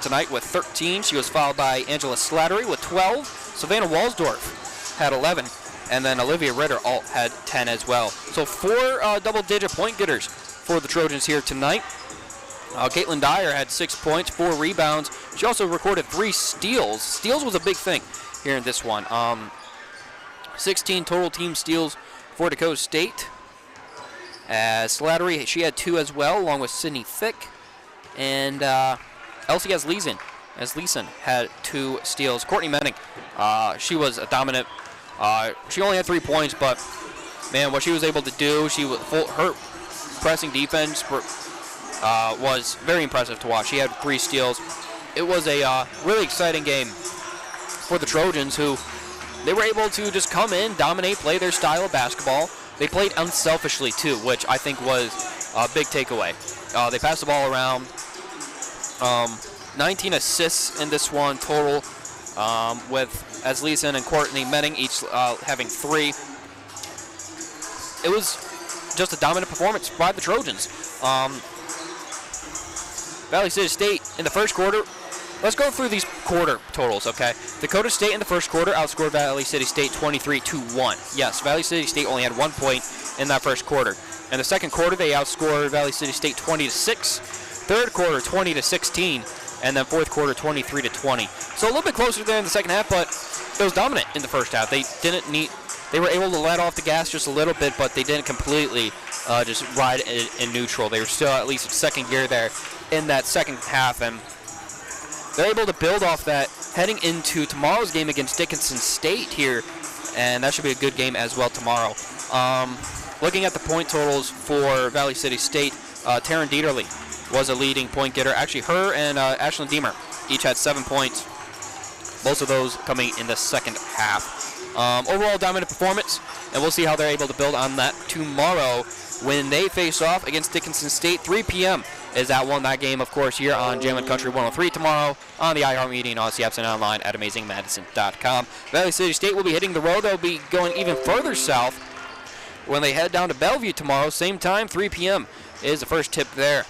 tonight with 13. She was followed by Angela Slattery with 12. Savannah Walsdorf had 11. And then Olivia Ritter had 10 as well. So 4 double-digit point getters for the Trojans here tonight. Caitlin Dyer had 6 points, 4 rebounds. She also recorded 3 steals. Steals was a big thing here in this one. 16 total team steals for Dakota State. Slattery, she had 2 as well, along with Sydney Fick. And Elsie Asleason had 2 steals. Courtney Menning, she was a dominant. She only had 3 points, but man, what she was able to do, her pressing defense was very impressive to watch. She had 3 steals. It was a really exciting game for the Trojans, who they were able to just come in, dominate, play their style of basketball. They played unselfishly too, which I think was a big takeaway. They passed the ball around. 19 assists in this one total, with Asleason and Courtney Menning each having 3. It was just a dominant performance by the Trojans. Valley City State in the first quarter. Let's go through these quarter totals, okay? Dakota State in the first quarter outscored Valley City State 23-1. Yes, Valley City State only had 1 point in that first quarter. In the second quarter, they outscored Valley City State 20-6. Third quarter, 20-16. And then fourth quarter, 23-20. So a little bit closer there in the second half, but it was dominant in the first half. They were able to let off the gas just a little bit, but they didn't completely just ride in neutral. They were still at least in second gear there in that second half, and they're able to build off that heading into tomorrow's game against Dickinson State here, and that should be a good game as well tomorrow. Looking at the point totals for Valley City State, Taryn Dieterle was a leading point getter. Actually, her and Ashlyn Deemer each had 7 points. Both of those coming in the second half. Overall dominant performance, and we'll see how they're able to build on that tomorrow when they face off against Dickinson State. 3 p.m. is that game, of course, here on Jammin' Country 103 tomorrow on the iHeartMedia and Odyssey apps and online at AmazingMadison.com. Valley City State will be hitting the road. They'll be going even further south when they head down to Bellevue tomorrow. Same time, 3 p.m. is the first tip there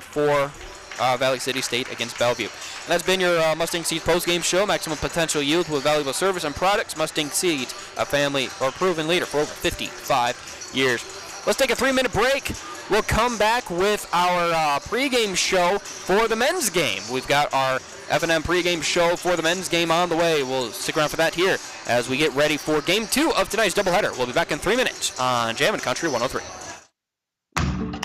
for Valley City State against Bellevue. And that's been your Mustang Seeds postgame show. Maximum potential yield with valuable service and products. Mustang Seeds, a family or proven leader for over 55 years. Let's take a 3-minute break. We'll come back with our pregame show for the men's game. We've got our F&M pregame show for the men's game on the way. We'll stick around for that here as we get ready for Game 2 of tonight's doubleheader. We'll be back in 3 minutes on Jammin' Country 103.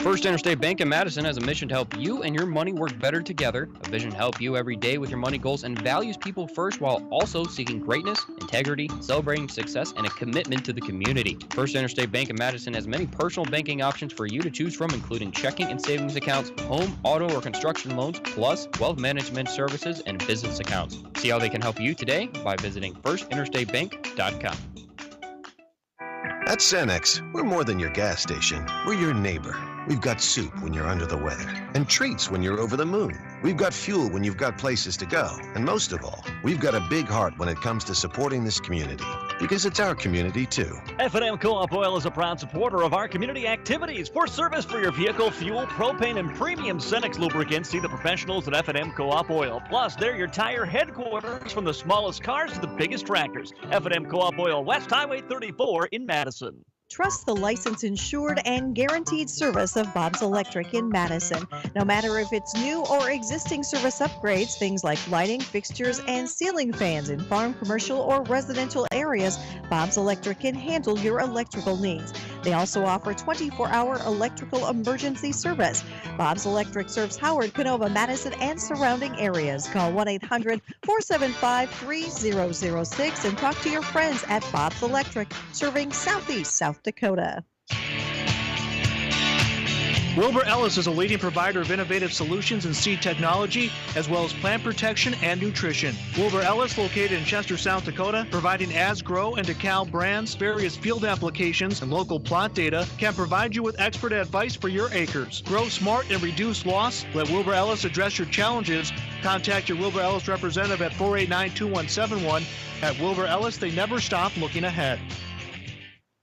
First Interstate Bank in Madison has a mission to help you and your money work better together. A vision to help you every day with your money goals and values people first while also seeking greatness, integrity, celebrating success, and a commitment to the community. First Interstate Bank in Madison has many personal banking options for you to choose from, including checking and savings accounts, home, auto, or construction loans, plus wealth management services and business accounts. See how they can help you today by visiting firstinterstatebank.com. At Cenex, we're more than your gas station. We're your neighbor. We've got soup when you're under the weather, and treats when you're over the moon. We've got fuel when you've got places to go. And most of all, we've got a big heart when it comes to supporting this community, because it's our community too. F&M Co-op Oil is a proud supporter of our community activities. For service for your vehicle, fuel, propane, and premium Cenex lubricants, see the professionals at F&M Co-op Oil. Plus, they're your tire headquarters, from the smallest cars to the biggest tractors. F&M Co-op Oil, West Highway 34 in Madison. Trust the licensed, insured, and guaranteed service of Bob's Electric in Madison. No matter if it's new or existing service upgrades, things like lighting, fixtures, and ceiling fans in farm, commercial, or residential areas, Bob's Electric can handle your electrical needs. They also offer 24-hour electrical emergency service. Bob's Electric serves Howard, Canova, Madison, and surrounding areas. Call 1-800-475-3006 and talk to your friends at Bob's Electric, serving Southeast South Dakota. Wilbur Ellis is a leading provider of innovative solutions in seed technology, as well as plant protection and nutrition. Wilbur Ellis, located in Chester, South Dakota, providing Asgrow and DeKalb brands, various field applications, and local plot data, can provide you with expert advice for your acres. Grow smart and reduce loss. Let Wilbur Ellis address your challenges. Contact your Wilbur Ellis representative at 489-2171. At Wilbur Ellis, they never stop looking ahead.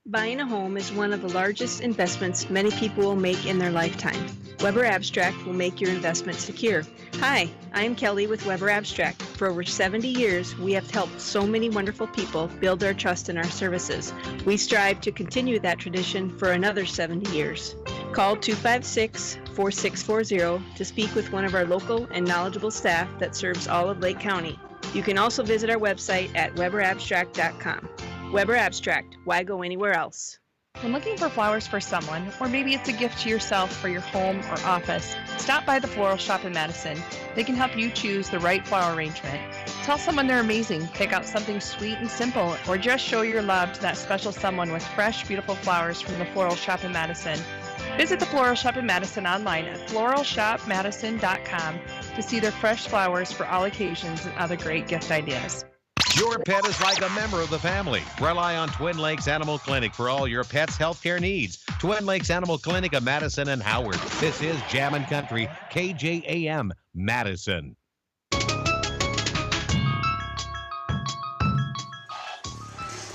Buying a home is one of the largest investments many people will make in their lifetime. Weber Abstract will make your investment secure. Hi, I'm Kelly with Weber Abstract. For over 70 years, we have helped so many wonderful people build their trust in our services. We strive to continue that tradition for another 70 years. Call 256-4640 to speak with one of our local and knowledgeable staff that serves all of Lake County. You can also visit our website at weberabstract.com. Weber Abstract, why go anywhere else? When looking for flowers for someone, or maybe it's a gift to yourself for your home or office, stop by the Floral Shop in Madison. They can help you choose the right flower arrangement. Tell someone they're amazing, pick out something sweet and simple, or just show your love to that special someone with fresh, beautiful flowers from the Floral Shop in Madison. Visit the Floral Shop in Madison online at floralshopmadison.com to see their fresh flowers for all occasions and other great gift ideas. Your pet is like a member of the family. Rely on Twin Lakes Animal Clinic for all your pet's healthcare needs. Twin Lakes Animal Clinic of Madison and Howard. This is Jammin' Country, KJAM, Madison.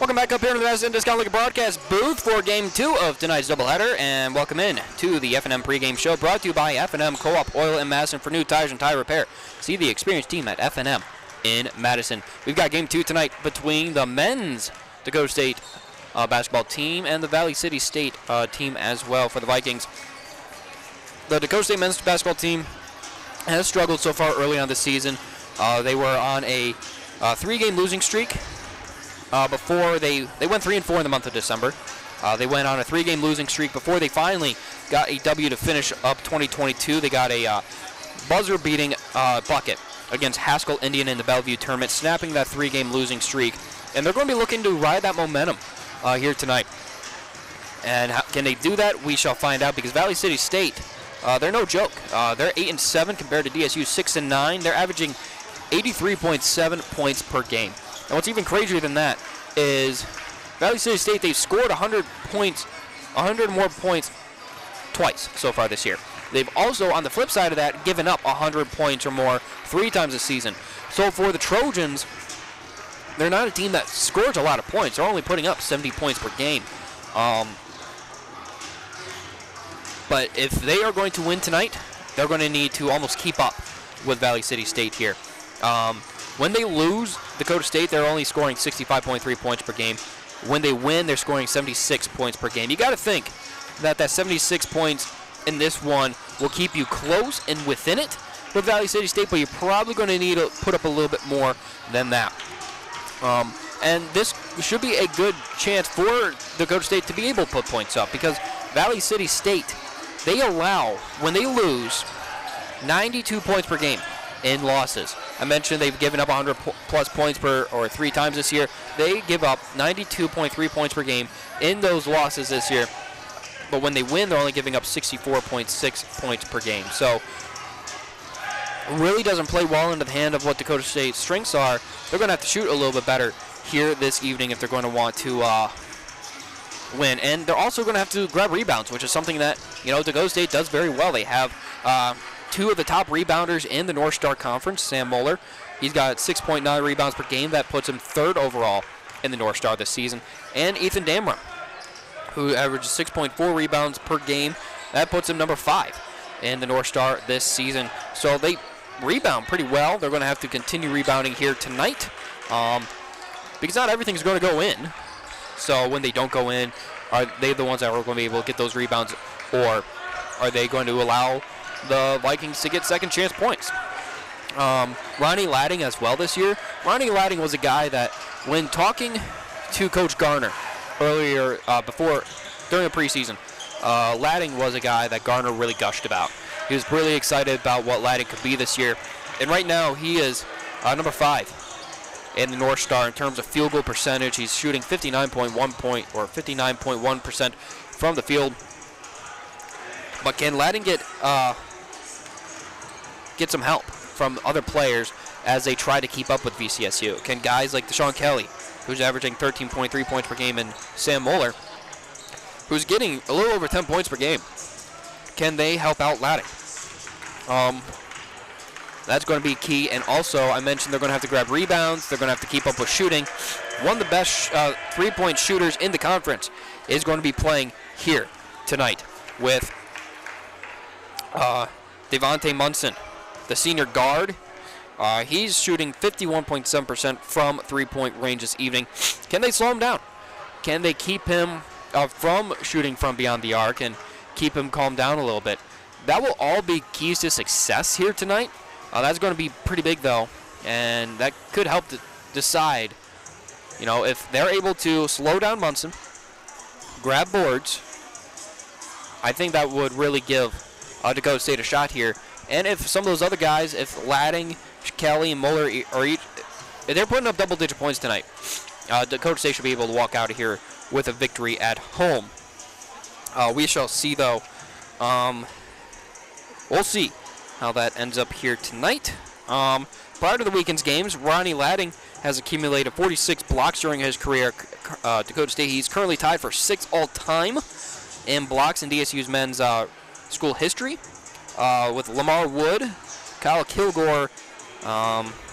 Welcome back up here to the Madison Discount Liquor Broadcast booth for Game 2 of tonight's doubleheader, and welcome in to the F&M pregame show brought to you by F&M Co-op Oil in Madison for new tires and tire repair. See the experienced team at F&M in Madison. We've got Game 2 tonight between the men's Dakota State basketball team and the Valley City State team as well for the Vikings. The Dakota State men's basketball team has struggled so far early on this season. They were on a 3-game losing streak before they went 3-4 in the month of December. They went on a 3-game losing streak before they finally got a W to finish up 2022. They got a buzzer-beating bucket against Haskell Indian in the Bellevue tournament, snapping that 3-game losing streak. And they're going to be looking to ride that momentum here tonight. And can they do that? We shall find out, because Valley City State, they're no joke. They're 8-7 compared to DSU 6-9. They're averaging 83.7 points per game. And what's even crazier than that is Valley City State, they've scored 100 more points twice so far this year. They've also, on the flip side of that, given up 100 points or more 3 times this season. So for the Trojans, they're not a team that scores a lot of points. They're only putting up 70 points per game. But if they are going to win tonight, they're going to need to almost keep up with Valley City State here. When they lose Dakota State, they're only scoring 65.3 points per game. When they win, they're scoring 76 points per game. You got to think that 76 points in this one will keep you close and within it with Valley City State, but you're probably going to need to put up a little bit more than that. And this should be a good chance for Dakota State to be able to put points up, because Valley City State, they allow, when they lose, 92 points per game in losses. I mentioned they've given up 100 plus points or 3 times this year. They give up 92.3 points per game in those losses this year. But when they win, they're only giving up 64.6 points per game. So really doesn't play well into the hand of what Dakota State's strengths are. They're going to have to shoot a little bit better here this evening if they're going to want to win. And they're also going to have to grab rebounds, which is something that, Dakota State does very well. They have 2 of the top rebounders in the North Star Conference. Sam Moeller, he's got 6.9 rebounds per game. That puts him 3rd overall in the North Star this season. And Ethan Damra, who averages 6.4 rebounds per game. That puts him number 5 in the North Star this season. So they rebound pretty well. They're going to have to continue rebounding here tonight, because not everything's going to go in. So when they don't go in, are they the ones that are going to be able to get those rebounds, or are they going to allow the Vikings to get second chance points? Ronnie Ladding as well this year. Ronnie Ladding was a guy that, when talking to Coach Garner earlier during the preseason, Ladding was a guy that Garner really gushed about. He was really excited about what Ladding could be this year. And right now he is number 5 in the North Star in terms of field goal percentage. He's shooting 59.1% from the field. But can Ladding get some help from other players as they try to keep up with VCSU? Can guys like Deshaun Kelly, who's averaging 13.3 points per game, and Sam Moeller, who's getting a little over 10 points per game, can they help out Ladding? That's going to be key. And also, I mentioned they're going to have to grab rebounds. They're going to have to keep up with shooting. One of the best 3-point shooters in the conference is going to be playing here tonight with Devontae Munson, the senior guard. He's shooting 51.7% from three-point range this evening. Can they slow him down? Can they keep him from shooting from beyond the arc and keep him calmed down a little bit? That will all be keys to success here tonight. That's going to be pretty big, though, and that could help to decide, if they're able to slow down Munson, grab boards. I think that would really give Dakota State a shot here. And if some of those other guys, if Ladding, Kelly, and Muller if they're putting up double-digit points tonight, Dakota State should be able to walk out of here with a victory at home. We shall see, though. We'll see how that ends up here tonight. Prior to the weekend's games, Ronnie Ladding has accumulated 46 blocks during his career. Dakota State, he's currently tied for 6th all-time in blocks in DSU's men's school history. With Lamar Wood, Kyle Kilgore,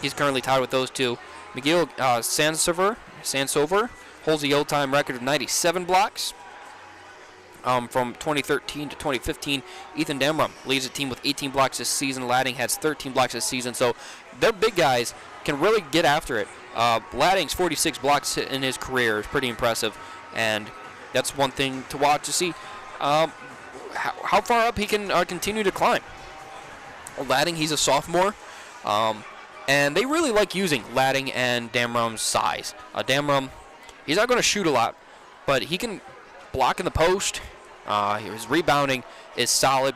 he's currently tied with those two. McGill Sansover holds the all-time record of 97 blocks. From 2013 to 2015, Ethan Damrum leads the team with 18 blocks this season. Ladding has 13 blocks this season, so their big guys can really get after it. Ladding's 46 blocks in his career is pretty impressive, and that's one thing to watch to see how far up he can continue to climb. Ladding, he's a sophomore, and they really like using Ladding and Damrum's size. Damrum, he's not going to shoot a lot, but he can block in the post. His rebounding is solid,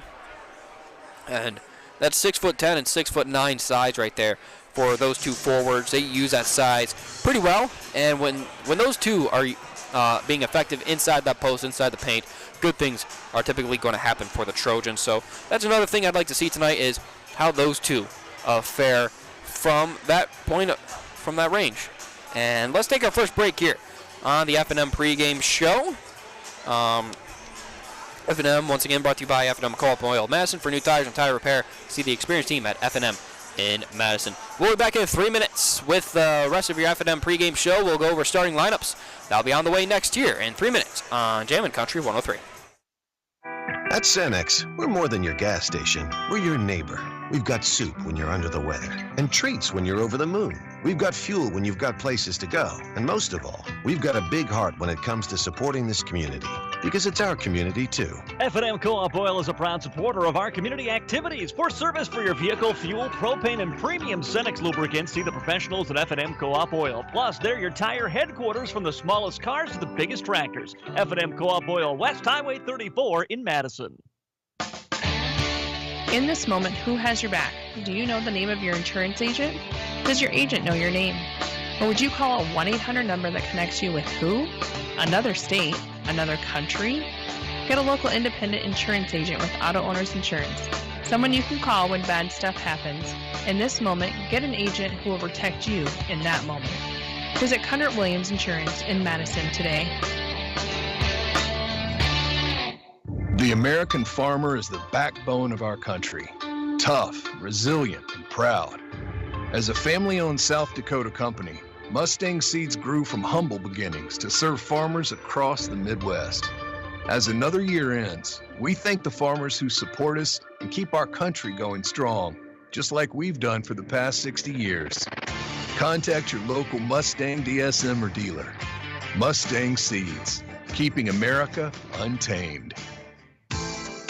and that's 6'10" and 6'9" size right there for those two forwards. They use that size pretty well, and when those two are being effective inside that post, inside the paint, good things are typically going to happen for the Trojans. So that's another thing I'd like to see tonight is how those two fare from that point, from that range. And let's take our first break here on the F&M pregame show. F&M, once again, brought to you by F&M Co-op Oil Madison. For new tires and tire repair, see the experienced team at F&M in Madison. We'll be back in 3 minutes with the rest of your F&M pregame show. We'll go over starting lineups. That'll be on the way next year in 3 minutes on Jammin' Country 103. At Cenex, we're more than your gas station. We're your neighbor. We've got soup when you're under the weather and treats when you're over the moon. We've got fuel when you've got places to go. And most of all, we've got a big heart when it comes to supporting this community, because it's our community too. F&M Co-op Oil is a proud supporter of our community activities. For service for your vehicle, fuel, propane, and premium Cenex lubricants, see the professionals at F&M Co-op Oil. Plus, they're your tire headquarters, from the smallest cars to the biggest tractors. F&M Co-op Oil, West Highway 34 in Madison. In this moment, who has your back? Do you know the name of your insurance agent? Does your agent know your name? Or would you call a 1-800 number that connects you with who? Another state? Another country? Get a local independent insurance agent with Auto Owners Insurance. Someone you can call when bad stuff happens. In this moment, get an agent who will protect you in that moment. Visit Cundert Williams Insurance in Madison today. The American farmer is the backbone of our country. Tough, resilient, and proud. As a family-owned South Dakota company, Mustang Seeds grew from humble beginnings to serve farmers across the Midwest. As another year ends, we thank the farmers who support us and keep our country going strong, just like we've done for the past 60 years. Contact your local Mustang DSM or dealer. Mustang Seeds, keeping America untamed.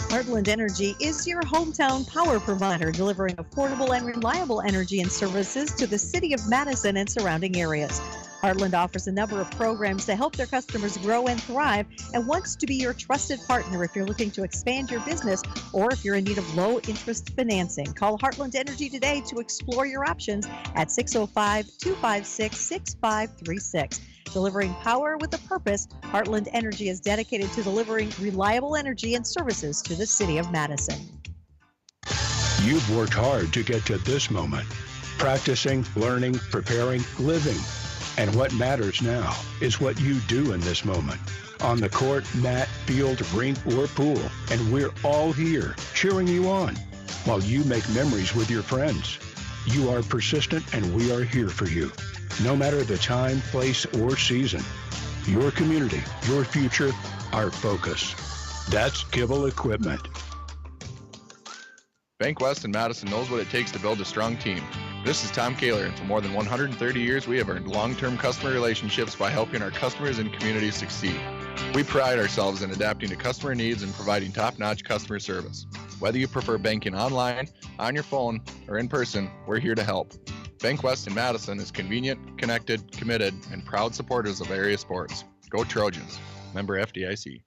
Heartland Energy is your hometown power provider, delivering affordable and reliable energy and services to the city of Madison and surrounding areas. Heartland offers a number of programs to help their customers grow and thrive, and wants to be your trusted partner if you're looking to expand your business or if you're in need of low-interest financing. Call Heartland Energy today to explore your options at 605-256-6536. Delivering power with a purpose, Heartland Energy is dedicated to delivering reliable energy and services to the city of Madison. You've worked hard to get to this moment. Practicing, learning, preparing, living. And what matters now is what you do in this moment. On the court, mat, field, rink, or pool. And we're all here cheering you on while you make memories with your friends. You are persistent, and we are here for you. No matter the time, place, or season. Your community, your future, our focus. That's Kibble Equipment. Bank West in Madison knows what it takes to build a strong team. This is Tom Kaler, and for more than 130 years, we have earned long-term customer relationships by helping our customers and communities succeed. We pride ourselves in adapting to customer needs and providing top-notch customer service. Whether you prefer banking online, on your phone, or in person, we're here to help. Bank West in Madison is convenient, connected, committed, and proud supporters of area sports. Go Trojans. Member FDIC.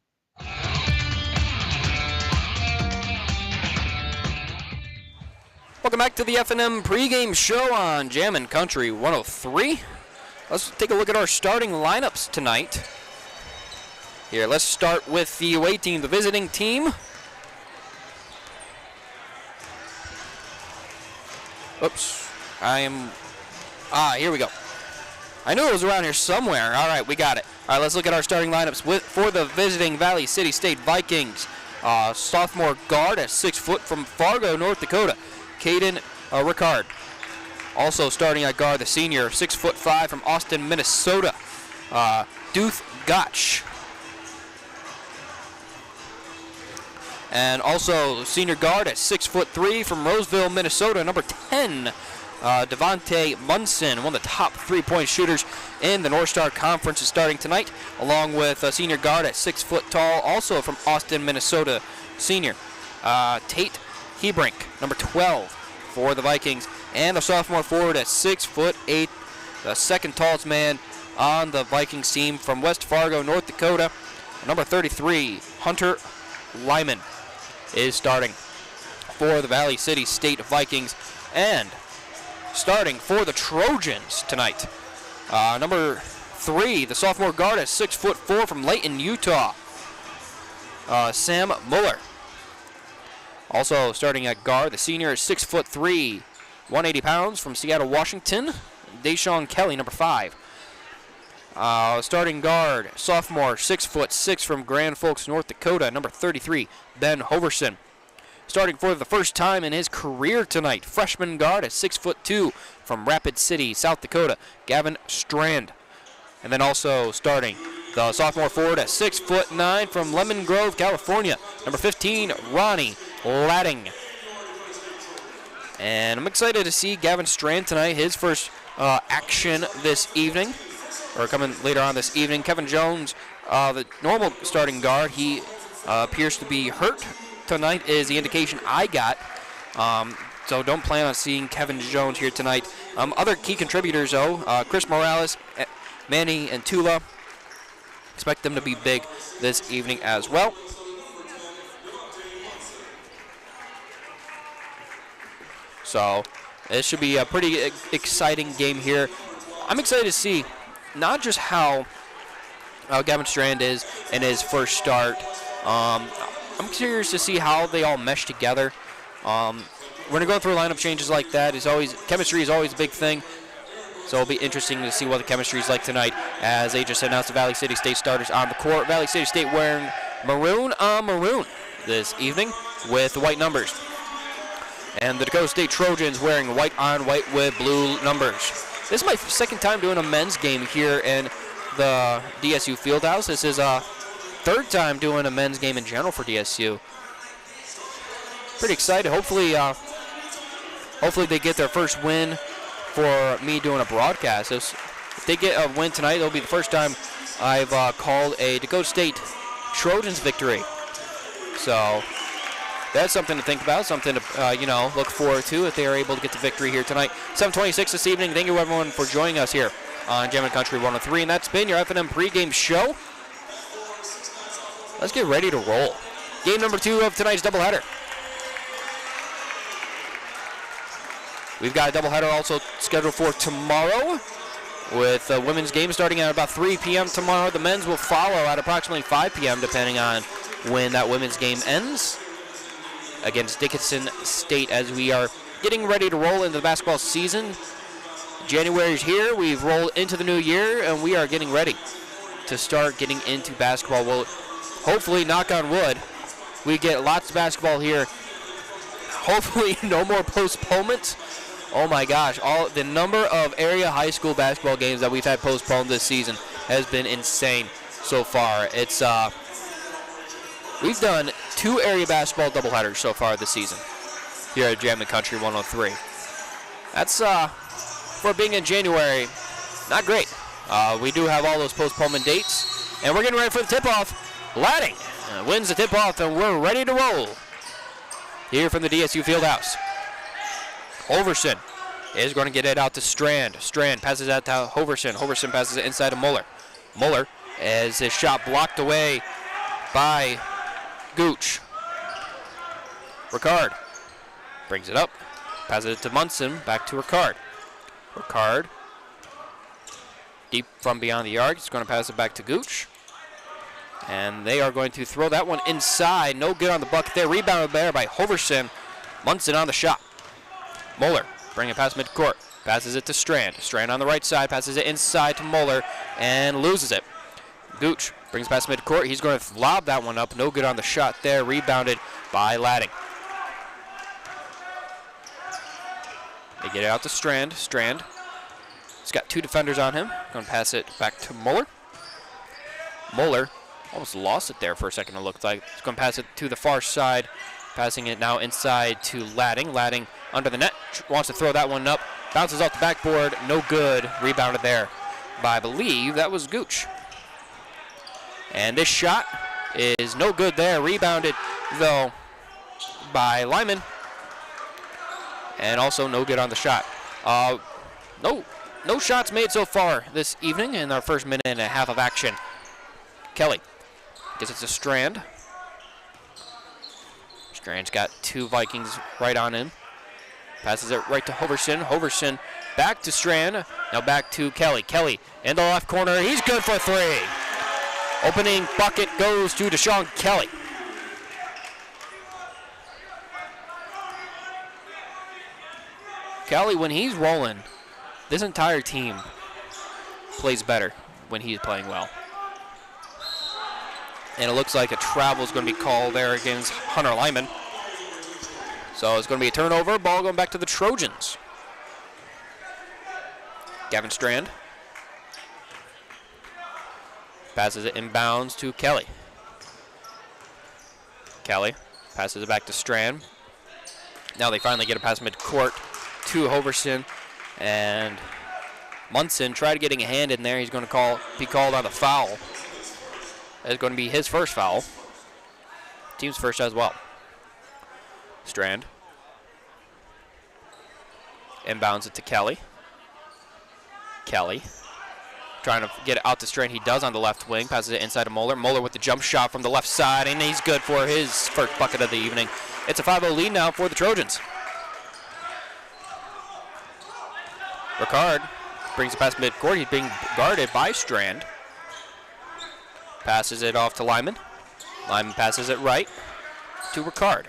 Welcome back to the F&M pregame show on Jammin' Country 103. Let's take a look at our starting lineups tonight. Here, let's start with the away team, the visiting team. Oops, here we go. I knew it was around here somewhere. All right, we got it. All right, let's look at our starting lineups for the visiting Valley City State Vikings. Sophomore guard at 6 foot from Fargo, North Dakota, Caden Ricard. Also starting at guard, the senior, 6'5" from Austin, Minnesota, Duth Gotch. And also senior guard at 6'3" from Roseville, Minnesota, number 10, Devontae Munson, one of the top 3-point shooters in the North Star Conference, is starting tonight, along with a senior guard at 6 foot tall, also from Austin, Minnesota, senior Tate Hebrink, number 12 for the Vikings, and the sophomore forward at 6'8", the second tallest man on the Vikings team from West Fargo, North Dakota, number 33, Hunter Lyman, is starting for the Valley City State Vikings. And starting for the Trojans tonight, number 3, the sophomore guard at 6'4" from Layton, Utah, Sam Muller. Also starting at guard, the senior is 6'3", 180 pounds from Seattle, Washington, Deshaun Kelly, number 5. Starting guard, sophomore, 6'6" from Grand Forks, North Dakota, number 33, Ben Hoverson. Starting for the first time in his career tonight, freshman guard at 6'2" from Rapid City, South Dakota, Gavin Strand. And then also starting the sophomore forward at 6'9" from Lemon Grove, California, number 15, Ronnie Ladding. And I'm excited to see Gavin Strand tonight, his first action this evening, or coming later on this evening. Kevin Jones, the normal starting guard, he appears to be hurt tonight, is the indication I got. So don't plan on seeing Kevin Jones here tonight. Other key contributors, though, Chris Morales, Manny, and Tula. Expect them to be big this evening as well. So it should be a pretty exciting game here. I'm excited to see not just how Gavin Strand is in his first start. I'm curious to see how they all mesh together. We're going to go through lineup changes like that. Chemistry is always a big thing. So it'll be interesting to see what the chemistry is like tonight, as they just announced the Valley City State starters on the court. Valley City State wearing maroon on maroon this evening with the white numbers. And the Dakota State Trojans wearing white on white with blue numbers. This is my second time doing a men's game here in the DSU Fieldhouse. This is third time doing a men's game in general for DSU. Pretty excited. Hopefully they get their first win for me doing a broadcast. If they get a win tonight, it'll be the first time I've called a Dakota State Trojans victory. So that's something to think about, something to look forward to if they are able to get the victory here tonight. 7:26 this evening. Thank you everyone for joining us here on Jammin' Country 103, and that's been your F&M pregame show. Let's get ready to roll. Game number 2 of tonight's doubleheader. We've got a doubleheader also scheduled for tomorrow, with the women's game starting at about 3 p.m. tomorrow. The men's will follow at approximately 5 p.m. depending on when that women's game ends against Dickinson State, as we are getting ready to roll into the basketball season. January's here. We've rolled into the new year, and we are getting ready to start getting into basketball. Well, hopefully, knock on wood, we get lots of basketball here. Hopefully, no more postponements. Oh my gosh, the number of area high school basketball games that we've had postponed this season has been insane so far. It's we've done 2 area basketball doubleheaders so far this season. here at Jammin' Country 103. That's, for being in January, not great. We do have all those postponement dates, and we're getting ready for the tip-off. Ladding wins the tip-off, and we're ready to roll here from the DSU Fieldhouse. Overson is going to get it out to Strand. Strand passes out to Hoverson. Hoverson passes it inside to Muller. Muller, as his shot blocked away by Gooch. Ricard brings it up, passes it to Munson, back to Ricard. Ricard, deep from beyond the arc, he's going to pass it back to Gooch. And they are going to throw that one inside. No good on the bucket there. Rebounded there by Hoverson. Munson on the shot. Muller bringing it past midcourt. Passes it to Strand. Strand on the right side. Passes it inside to Muller and loses it. Gooch brings past midcourt. He's going to lob that one up. No good on the shot there. Rebounded by Ladding. They get it out to Strand. Strand. He's got two defenders on him. Going to pass it back to Muller. Muller almost lost it there for a second, it looked like. He's going to pass it to the far side. Passing it now inside to Ladding. Ladding under the net. Wants to throw that one up. Bounces off the backboard. No good. Rebounded there by, I believe, that was Gooch. And this shot is no good there. Rebounded, though, by Lyman. And also no good on the shot. No shots made so far this evening in our first minute and a half of action. Kelly gets it to Strand. Strand's got two Vikings right on him. Passes it right to Hoverson. Hoverson back to Strand. Now back to Kelly. Kelly in the left corner. He's good for three. Opening bucket goes to Deshaun Kelly. Kelly, when he's rolling, this entire team plays better when he's playing well. And it looks like a travel is going to be called there against Hunter Lyman. So it's going to be a turnover. Ball going back to the Trojans. Gavin Strand passes it inbounds to Kelly. Kelly passes it back to Strand. Now they finally get a pass midcourt to Hoverson. And Munson tried getting a hand in there. He's going to be called on the foul. That's going to be his first foul. Team's first as well. Strand inbounds it to Kelly. Kelly trying to get it out to Strand. He does on the left wing. Passes it inside to Muller. Muller with the jump shot from the left side, and he's good for his first bucket of the evening. It's a 5-0 lead now for the Trojans. Ricard brings it past midcourt. He's being guarded by Strand. Passes it off to Lyman. Lyman passes it right to Ricard.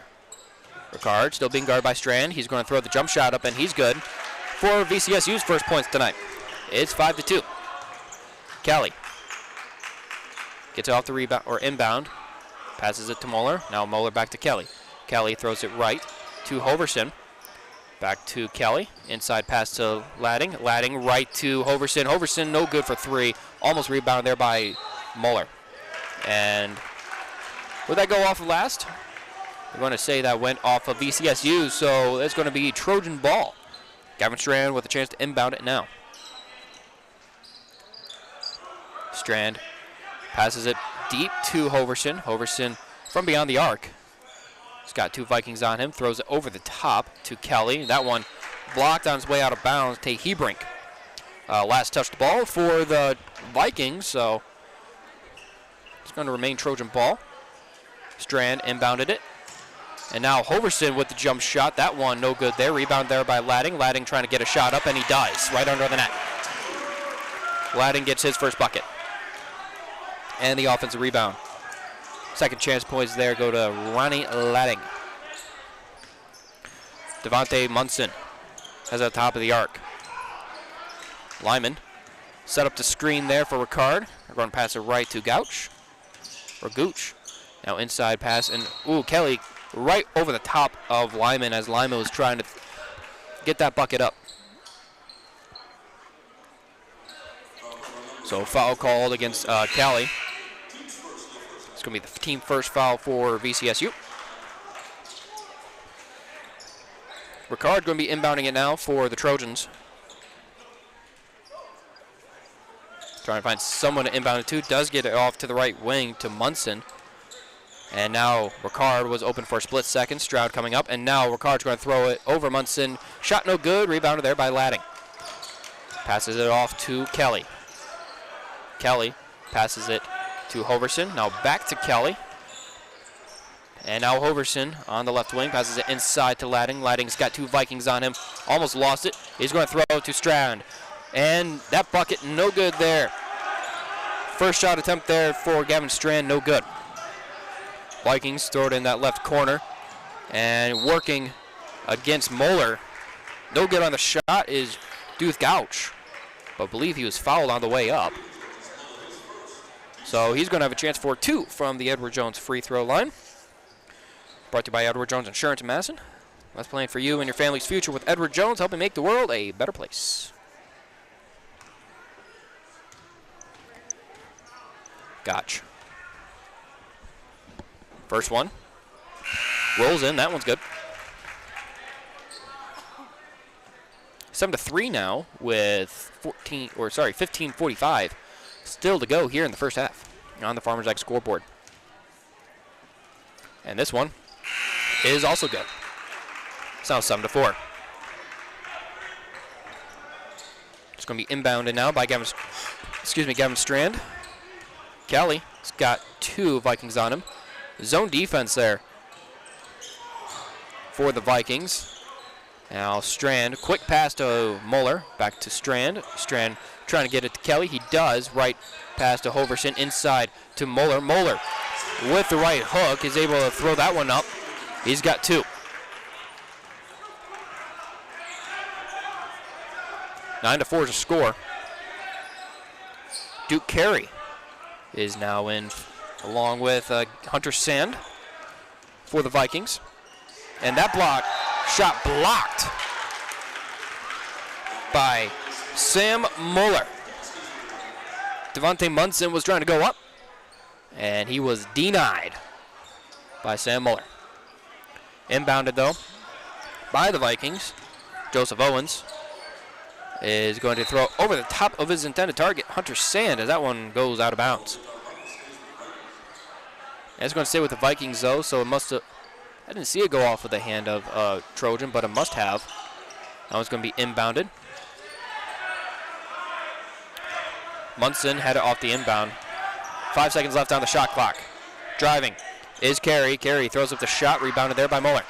Ricard still being guarded by Strand. He's going to throw the jump shot up, and he's good for VCSU's first points tonight. It's 5-2. Kelly gets it off the rebound or inbound. Passes it to Muller. Now Muller back to Kelly. Kelly throws it right to Hoverson. Back to Kelly. Inside pass to Ladding. Ladding right to Hoverson. Hoverson no good for three. Almost rebounded there by Muller. And would that go off of last? We're going to say that went off of VCSU, so it's going to be Trojan ball. Gavin Strand with a chance to inbound it now. Strand passes it deep to Hoverson. Hoverson from beyond the arc. He's got two Vikings on him. Throws it over the top to Kelly. That one blocked on his way out of bounds. Tay Hebrink. Last touched ball for the Vikings, so it's going to remain Trojan ball. Strand inbounded it. And now Hoverson with the jump shot. That one no good there. Rebound there by Ladding. Ladding trying to get a shot up, and he does. Right under the net. Ladding gets his first bucket. And the offensive rebound. Second chance points there go to Ronnie Ladding. Devontae Munson has at the top of the arc. Lyman set up the screen there for Ricard. They're going to pass it right to Gooch. Now inside pass, and Kelly right over the top of Lyman as Lyman was trying to get that bucket up. So foul called against Kelly. It's going to be the team first foul for VCSU. Ricard going to be inbounding it now for the Trojans. Trying to find someone to inbound it to. Does get it off to the right wing to Munson. And now Ricard was open for a split second. Stroud coming up. And now Ricard's going to throw it over Munson. Shot no good. Rebounded there by Ladding. Passes it off to Kelly. Kelly passes it to Hoverson. Now back to Kelly. And now Hoverson on the left wing passes it inside to Ladding. Ladding's got 2 Vikings on him. Almost lost it. He's going to throw it to Stroud. And that bucket, no good there. First shot attempt there for Gavin Strand, no good. Vikings throw it in that left corner. And working against Moeller. No good on the shot is Duth Gouch. But I believe he was fouled on the way up. So he's going to have a chance for 2 from the Edward Jones free throw line. Brought to you by Edward Jones Insurance in Madison. Let's plan for you and your family's future with Edward Jones, helping make the world a better place. Gotch. First one. Rolls in. That one's good. 7-3 now with 15:45 still to go here in the first half on the Farmers Ag scoreboard. And this one is also good. It's now 7-4. It's going to be inbounded now by Gavin Strand. Kelly's got 2 Vikings on him. Zone defense there for the Vikings. Now Strand, quick pass to Moeller, back to Strand. Strand trying to get it to Kelly. He does. Right pass to Hoverson, inside to Moeller. Moeller with the right hook is able to throw that one up. He's got 2. 9-4 is a score. Duke Carey is now in along with Hunter Sand for the Vikings. And that shot blocked by Sam Moeller. Devontae Munson was trying to go up, and he was denied by Sam Moeller. Inbounded, though, by the Vikings. Joseph Owens is going to throw over the top of his intended target, Hunter Sand, as that one goes out of bounds. And it's going to stay with the Vikings, though, so it must have... I didn't see it go off with the hand of Trojan, but it must have. That one's going to be inbounded. Munson had it off the inbound. 5 seconds left on the shot clock. Driving is Carey. Carey throws up the shot, rebounded there by Moeller.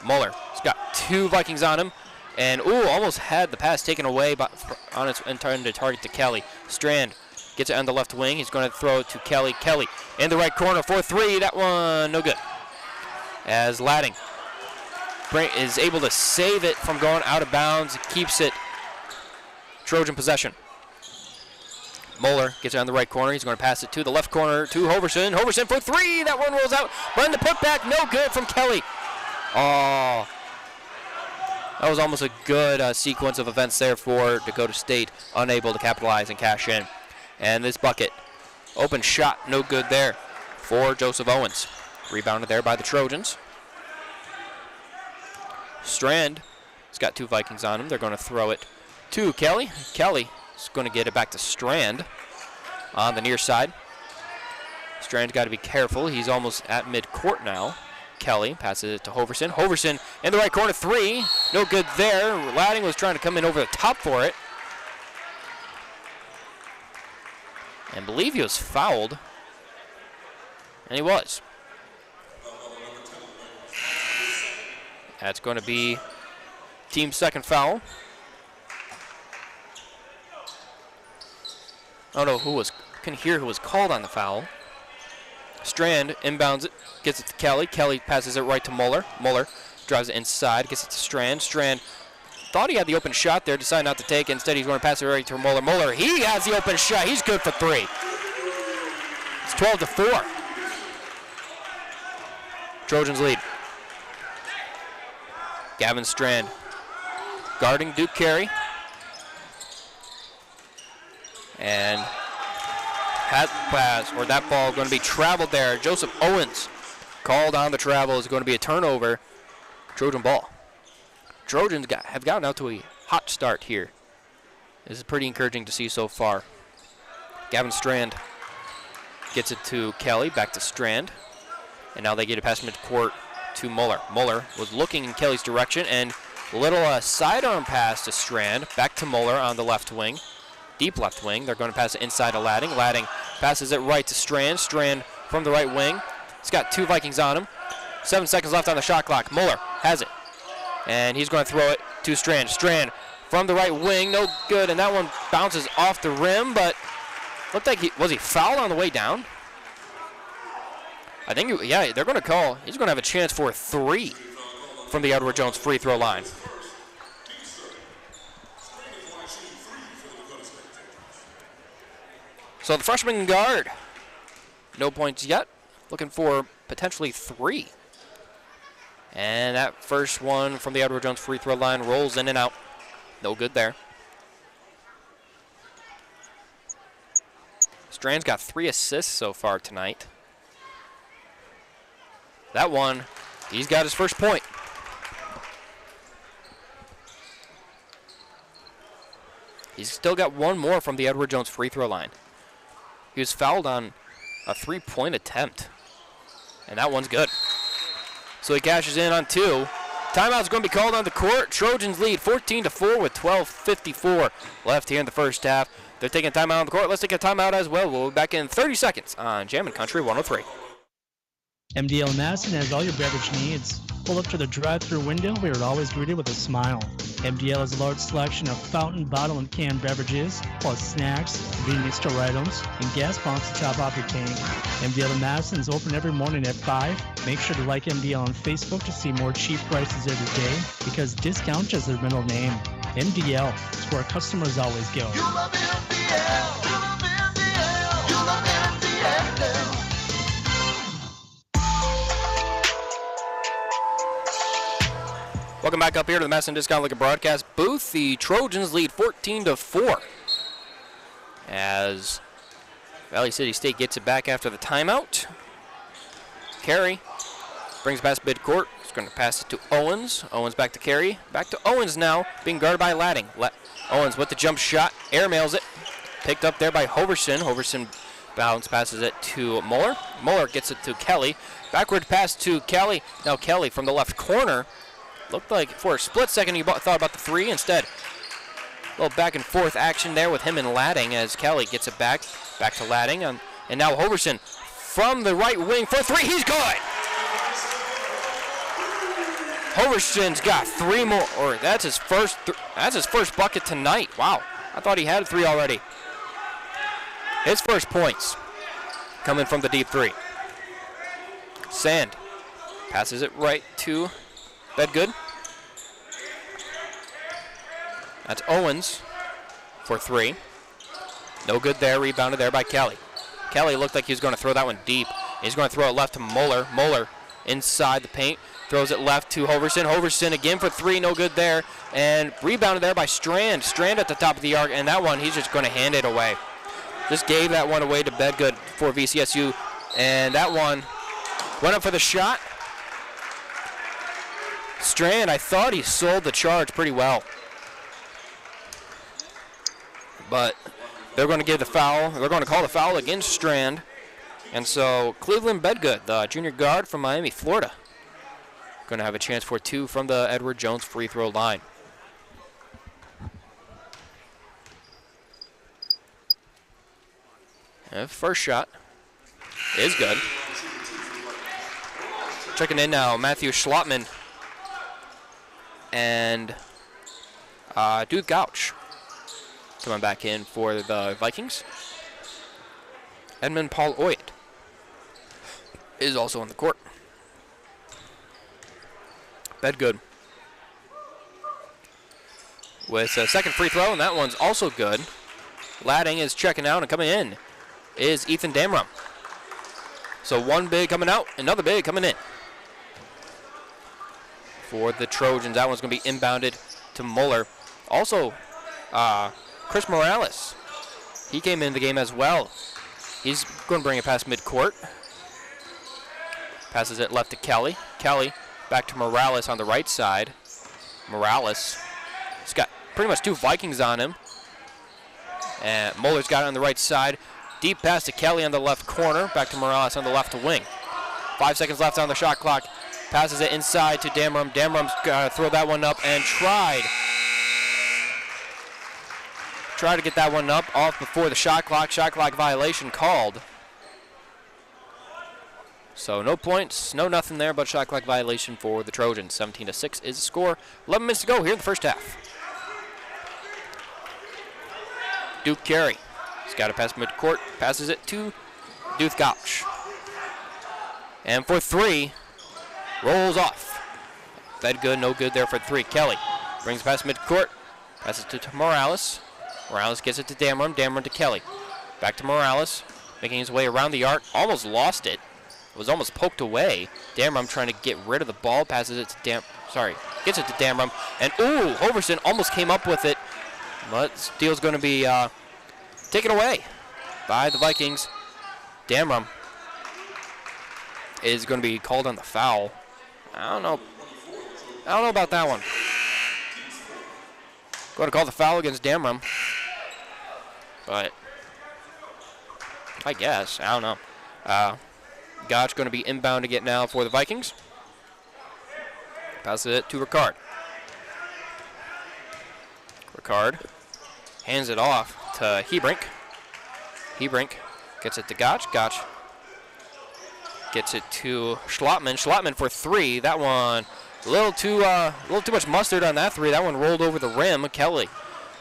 Moeller's got 2 Vikings on him. And, almost had the pass taken away on its intended target to Kelly. Strand gets it on the left wing. He's going to throw it to Kelly. Kelly in the right corner for 3. That one, no good. As Ladding is able to save it from going out of bounds. Keeps it Trojan possession. Moeller gets it on the right corner. He's going to pass it to the left corner to Hoverson. Hoverson for 3. That one rolls out. But the putback, no good from Kelly. Oh, that was almost a good sequence of events there for Dakota State. Unable to capitalize and cash in. And this bucket, open shot, no good there for Joseph Owens. Rebounded there by the Trojans. Strand has got 2 Vikings on him. They're going to throw it to Kelly. Kelly is going to get it back to Strand on the near side. Strand's got to be careful. He's almost at mid-court now. Kelly passes it to Hoverson. Hoverson in the right corner, 3. No good there. Ladding was trying to come in over the top for it. And believe he was fouled. And he was. That's going to be team's second foul. I don't know couldn't hear who was called on the foul. Strand inbounds it, gets it to Kelly. Kelly passes it right to Moeller. Moeller drives it inside, gets it to Strand. Strand thought he had the open shot there, decided not to take it. Instead, he's going to pass it right to Moeller. Moeller, he has the open shot. He's good for 3. It's 12-4. Trojans lead. Gavin Strand guarding Duke Carey. And that ball going to be traveled there. Joseph Owens called on the travel. Is going to be a turnover Trojan ball. Trojans have gotten out to a hot start here. This is pretty encouraging to see so far. Gavin Strand gets it to Kelly, back to Strand. And now they get a pass midcourt to Muller. Muller was looking in Kelly's direction, and a little sidearm pass to Strand, back to Muller on the left wing. Deep left wing. They're going to pass it inside to Ladding. Ladding passes it right to Strand. Strand from the right wing. He's got 2 Vikings on him. 7 seconds left on the shot clock. Muller has it. And he's going to throw it to Strand. Strand from the right wing. No good. And that one bounces off the rim, but looked like was he fouled on the way down? I think, yeah, they're going to call. He's going to have a chance for 3 from the Edward Jones free throw line. So the freshman guard, no points yet. Looking for potentially 3. And that first one from the Edward Jones free throw line rolls in and out. No good there. Strand's got 3 assists so far tonight. That one, he's got his first point. He's still got 1 more from the Edward Jones free throw line. He was fouled on a 3-point attempt. And that one's good. So he cashes in on 2. Timeout's going to be called on the court. Trojans lead 14-4 with 12:54 left here in the first half. They're taking a timeout on the court. Let's take a timeout as well. We'll be back in 30 seconds on Jammin' Country 103. MDL in Madison has all your beverage needs. Pull up to the drive-thru window where you're always greeted with a smile. MDL has a large selection of fountain, bottle, and canned beverages, plus snacks, convenience store items, and gas pumps to top off your tank. MDL in Madison is open every morning at 5. Make sure to like MDL on Facebook to see more cheap prices every day, because discount is their middle name. MDL is where customers always go. You love MDL. You love MDL. You love MDL. Welcome back up here to the Madison Discount Liquor broadcast booth. The Trojans lead 14-4 as Valley City State gets it back after the timeout. Carey brings past midcourt. He's going to pass it to Owens. Owens back to Carey. Back to Owens now, being guarded by Ladding. Owens with the jump shot, airmails it. Picked up there by Hoverson. Hoverson bounce passes it to Muller. Muller gets it to Kelly. Backward pass to Kelly. Now Kelly from the left corner. Looked like for a split second he thought about the 3. Instead, a little back and forth action there with him and Ladding as Kelly gets it back to Ladding. And now Hoverson from the right wing for 3. He's good! Hoverson's got 3 more, or that's his first bucket tonight. Wow, I thought he had 3 already. His first points coming from the deep 3. Sand passes it right to Bedgood. That's Owens for 3. No good there. Rebounded there by Kelly. Kelly looked like he was going to throw that one deep. He's going to throw it left to Muller. Muller inside the paint. Throws it left to Hoverson. Hoverson again for 3. No good there. And rebounded there by Strand. Strand at the top of the arc. And that one, he's just going to hand it away. Just gave that one away to Bedgood for VCSU. And that one went up for the shot. Strand, I thought he sold the charge pretty well. But they're going to give the foul. They're going to call the foul against Strand. And so Cleveland Bedgood, the junior guard from Miami, Florida, going to have a chance for 2 from the Edward Jones free throw line. And first shot is good. Checking in now, Matthew Schlottman and Duke Gouch coming back in for the Vikings. Edmund Paul Oyd is also on the court. Bedgood with a second free throw, and that one's also good. Ladding is checking out, and coming in is Ethan Damrum. So one big coming out, another big coming in for the Trojans. That one's going to be inbounded to Muller. Also, Chris Morales, he came in the game as well. He's going to bring it past midcourt. Passes it left to Kelly. Kelly Back to Morales on the right side. Morales. He's got pretty much 2 Vikings on him. And Muller's got it on the right side. Deep pass to Kelly on the left corner. Back to Morales on the left wing. 5 seconds left on the shot clock. Passes it inside to Damrum. Damrum's got to throw that one up and tried to get that one up off before the shot clock. Shot clock violation called. So no points, no nothing there, but shot clock violation for the Trojans. 17-6 is the score. 11 minutes to go here in the first half. Duke Carey. He's got to pass midcourt. Passes it to Duke Gouch. And for 3, rolls off. That good, no good there for 3. Kelly brings it past midcourt. Passes it to Morales. Morales gets it to Damron. Damron to Kelly. Back to Morales. Making his way around the arc. Almost lost it. It was almost poked away. Damron trying to get rid of the ball. Passes it to gets it to Damron. And ooh, Hoverson almost came up with it. But steal's going to be taken away by the Vikings. Damron is going to be called on the foul. I don't know about that one. Going to call the foul against Damron. But I guess. I don't know. Gotch going to be inbound again now for the Vikings. Passes it to Ricard. Ricard hands it off to Hebrink. Hebrink gets it to Gotch. Gotch gets it to Schlottman. Schlottman for 3. That one a little too much mustard on that 3. That one rolled over the rim. Kelly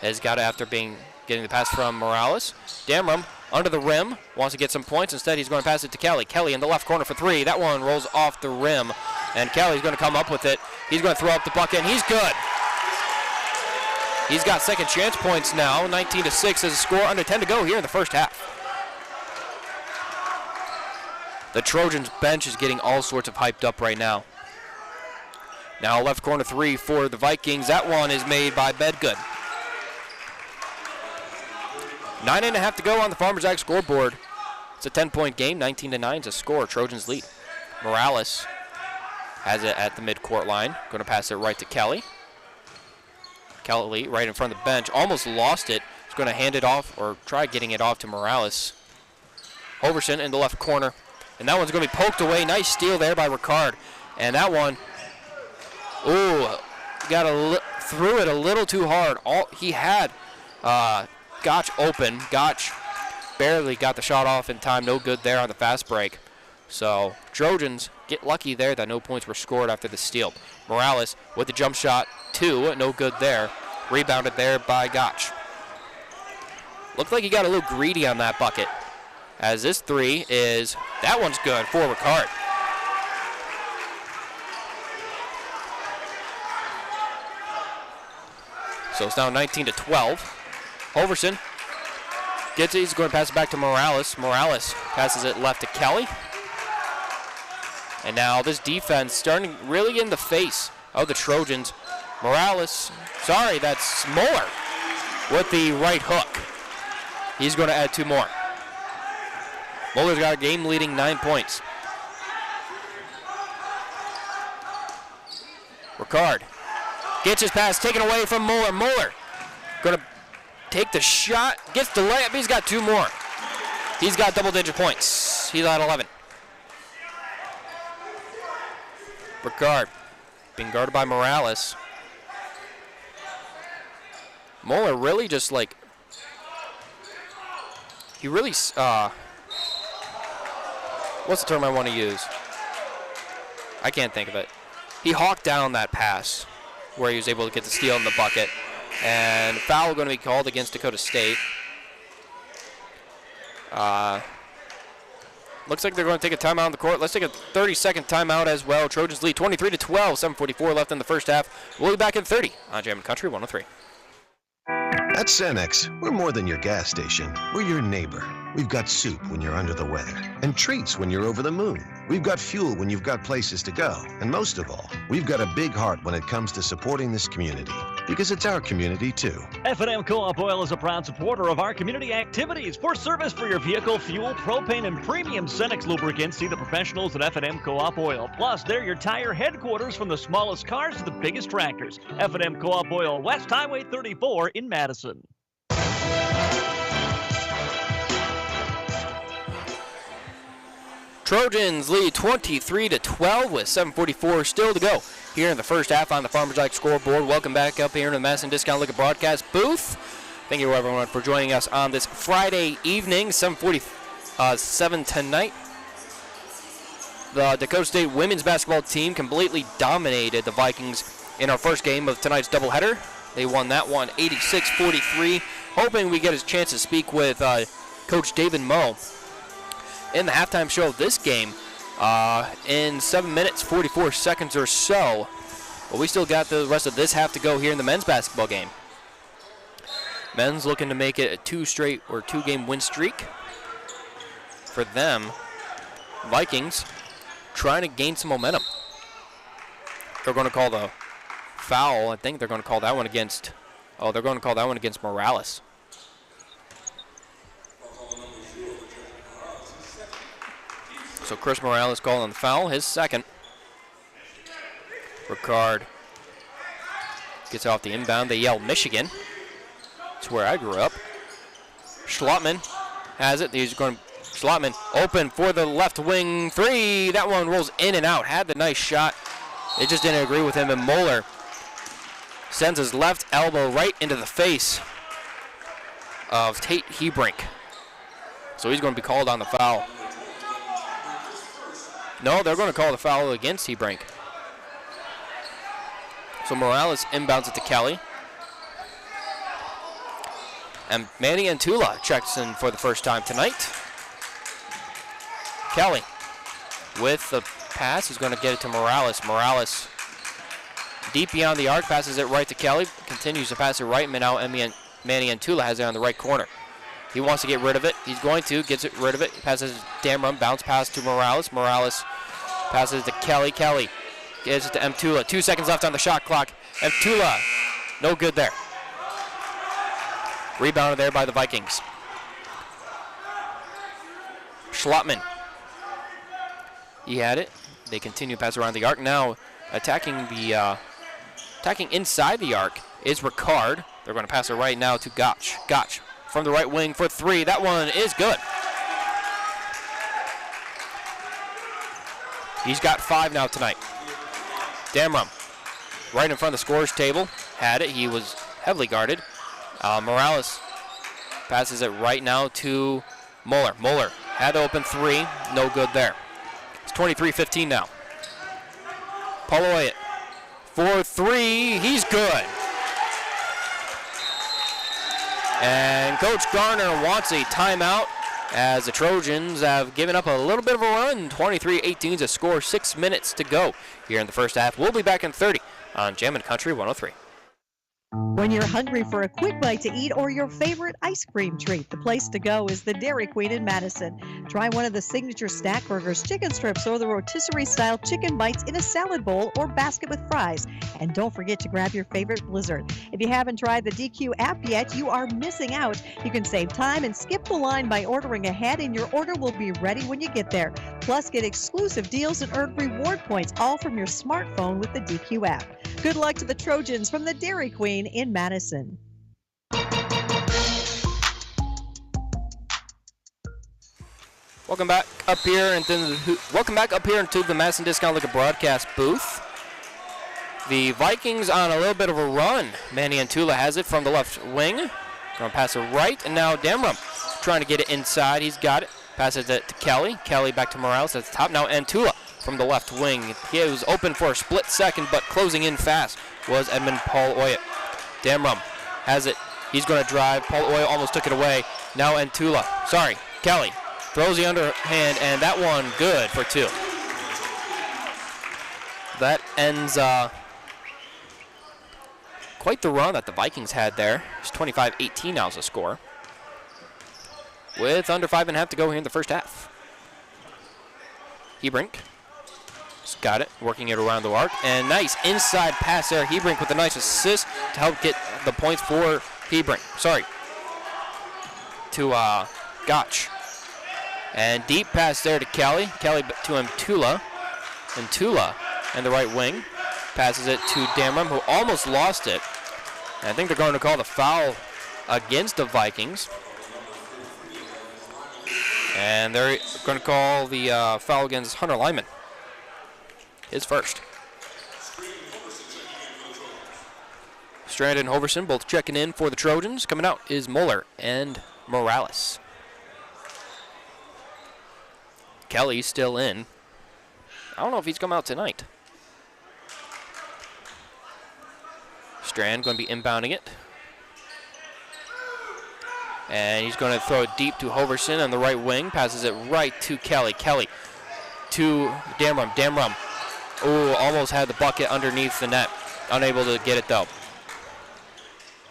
has got it after getting the pass from Morales. Damron under the rim, wants to get some points. Instead, he's going to pass it to Kelly. Kelly in the left corner for 3. That one rolls off the rim, and Kelly's going to come up with it. He's going to throw up the bucket, and he's good. He's got second chance points now. 19-6 is a score. Under 10 to go here in the first half. The Trojans bench is getting all sorts of hyped up right now. Now left corner 3 for the Vikings. That one is made by Bedgood. 9.5 to go on the Farmers Ag scoreboard. It's a 10-point game. 19-9 is a score. Trojans lead. Morales has it at the midcourt line. Going to pass it right to Kelly. Kelly right in front of the bench. Almost lost it. He's going to hand it off or try getting it off to Morales. Hoverson in the left corner. And that one's going to be poked away. Nice steal there by Ricard. And that one, threw it a little too hard. He had Gotch open. Gotch barely got the shot off in time. No good there on the fast break. So Trojans get lucky there that no points were scored after the steal. Morales with the jump shot. 2. No good there. Rebounded there by Gotch. Looked like he got a little greedy on that bucket. As this 3 is, that one's good for Ricard. So it's now 19-12. Hoverson gets it. He's going to pass it back to Morales. Morales passes it left to Kelly. And now this defense starting really in the face of the Trojans. Morales, that's Muller with the right hook. He's going to add 2 more. Muller's got a game-leading 9 points. Ricard gets his pass taken away from Muller. Muller going to take the shot, gets the layup. He's got 2 more. He's got double-digit points. He's at 11. Ricard being guarded by Morales. Muller really just he really, what's the term I want to use? I can't think of it. He hawked down that pass where he was able to get the steal in the bucket. And foul going to be called against Dakota State. Looks like they're going to take a timeout on the court. Let's take a 30-second timeout as well. Trojans lead 23-12, 7:44 left in the first half. We'll be back in 30 on Jam & Country 103. At Cenex, we're more than your gas station. We're your neighbor. We've got soup when you're under the weather, and treats when you're over the moon. We've got fuel when you've got places to go. And most of all, we've got a big heart when it comes to supporting this community, because it's our community too. F&M Co-op Oil is a proud supporter of our community activities. For service for your vehicle, fuel, propane, and premium Cenex lubricants, see the professionals at F&M Co-op Oil. Plus, they're your tire headquarters, from the smallest cars to the biggest tractors. F&M Co-op Oil, West Highway 34 in Madison. Trojans lead 23-12 with 7:44 still to go here in the first half on the Farmers Life scoreboard. Welcome back up here in the Madison Discount Liquor broadcast booth. Thank you everyone for joining us on this Friday evening, 7:47 tonight. The Dakota State women's basketball team completely dominated the Vikings in our first game of tonight's doubleheader. They won that one 86-43. Hoping we get a chance to speak with Coach David Moe in the halftime show of this game in 7 minutes 44 seconds or so. But we still got the rest of this half to go here in the men's basketball game. Men's looking to make it a two-game win streak for them. Vikings trying to gain some momentum. They're going to call the foul. I think they're going to call that one against Morales. So Chris Morales calling the foul, his second. Ricard gets off the inbound. They yell Michigan. That's where I grew up. Schlottman has it. Schlottman open for the left wing three. That one rolls in and out. Had the nice shot. They just didn't agree with him, and Moeller sends his left elbow right into the face of Tate Hebrink. So he's going to be called on the foul. No, they're going to call the foul against Hebrink. So Morales inbounds it to Kelly. And Manny Antula checks in for the first time tonight. Kelly with the pass. He's going to get it to Morales. Morales deep beyond the arc, passes it right to Kelly. Continues to pass it right, and now Manny Antula has it on the right corner. He wants to get rid of it. He's going to, gets it rid of it. Passes Damron, bounce pass to Morales. Morales passes to Kelly. Kelly gives it to Mtula. 2 seconds left on the shot clock. Mtula, no good there. Rebounded there by the Vikings. Schlottman. He had it. They continue to pass around the arc. Now attacking inside the arc is Ricard. They're going to pass it right now to Gotch. Gotch from the right wing for three. That one is good. He's got 5 now tonight. Damron, right in front of the scorer's table, had it. He was heavily guarded. Morales passes it right now to Moeller. Moeller had to open 3, no good there. It's 23-15 now. Pauloyet for 3, he's good. And Coach Garner wants a timeout as the Trojans have given up a little bit of a run. 23-18 to score, 6 minutes to go here in the first half. We'll be back in 30 on Jammin' Country 103. When you're hungry for a quick bite to eat or your favorite ice cream treat, the place to go is the Dairy Queen in Madison. Try one of the signature snack burgers, chicken strips, or the rotisserie-style chicken bites in a salad bowl or basket with fries. And don't forget to grab your favorite Blizzard. If you haven't tried the DQ app yet, you are missing out. You can save time and skip the line by ordering ahead, and your order will be ready when you get there. Plus, get exclusive deals and earn reward points, all from your smartphone with the DQ app. Good luck to the Trojans from the Dairy Queen in Madison. Welcome back up here into the Madison Discount Liquor broadcast booth. The Vikings on a little bit of a run. Manny Antula has it from the left wing. Going to pass it right, and now Damron trying to get it inside. He's got it. Passes it to Kelly. Kelly back to Morales at the top. Now Antula from the left wing. He was open for a split second, but closing in fast was Edmund Pauloyet. Damron has it. He's going to drive. Pauloyet almost took it away. Now Kelly throws the underhand, and that one good for 2. That ends quite the run that the Vikings had there. It's 25-18 now is the score. with under 5.5 to go here in the first half. Hebrink has got it, working it around the arc, and nice inside pass there. Hebrink with a nice assist to help get the points for Hebrink. Sorry, to Gotch. And deep pass there to Kelly. Kelly to Mtula. And Tula and the right wing passes it to Damram, who almost lost it. And I think they're going to call the foul against the Vikings. And they're going to call the foul against Hunter Lyman. His first. Strand and Hoverson both checking in for the Trojans. Coming out is Muller and Morales. Kelly's still in. I don't know if he's come out tonight. Strand going to be inbounding it. And he's going to throw it deep to Hoverson on the right wing. Passes it right to Kelly. Kelly to Damram. Damram, oh, almost had the bucket underneath the net. Unable to get it though.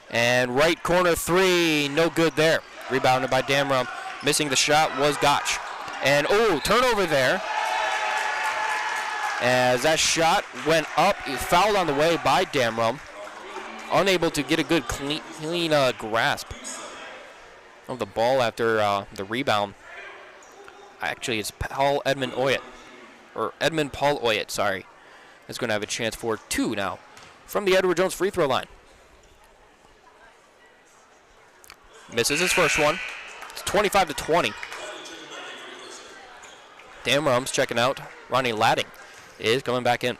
And right corner three, no good there. Rebounded by Damram. Missing the shot was Gotch. And oh, turnover there. As that shot went up, he fouled on the way by Damram. Unable to get a good clean grasp of the ball after the rebound. Actually, it's Edmund Paul Oyett, sorry. Is going to have a chance for two now from the Edward Jones free throw line. Misses his first one. It's 25-20. Damram's checking out. Ronnie Ladding is coming back in.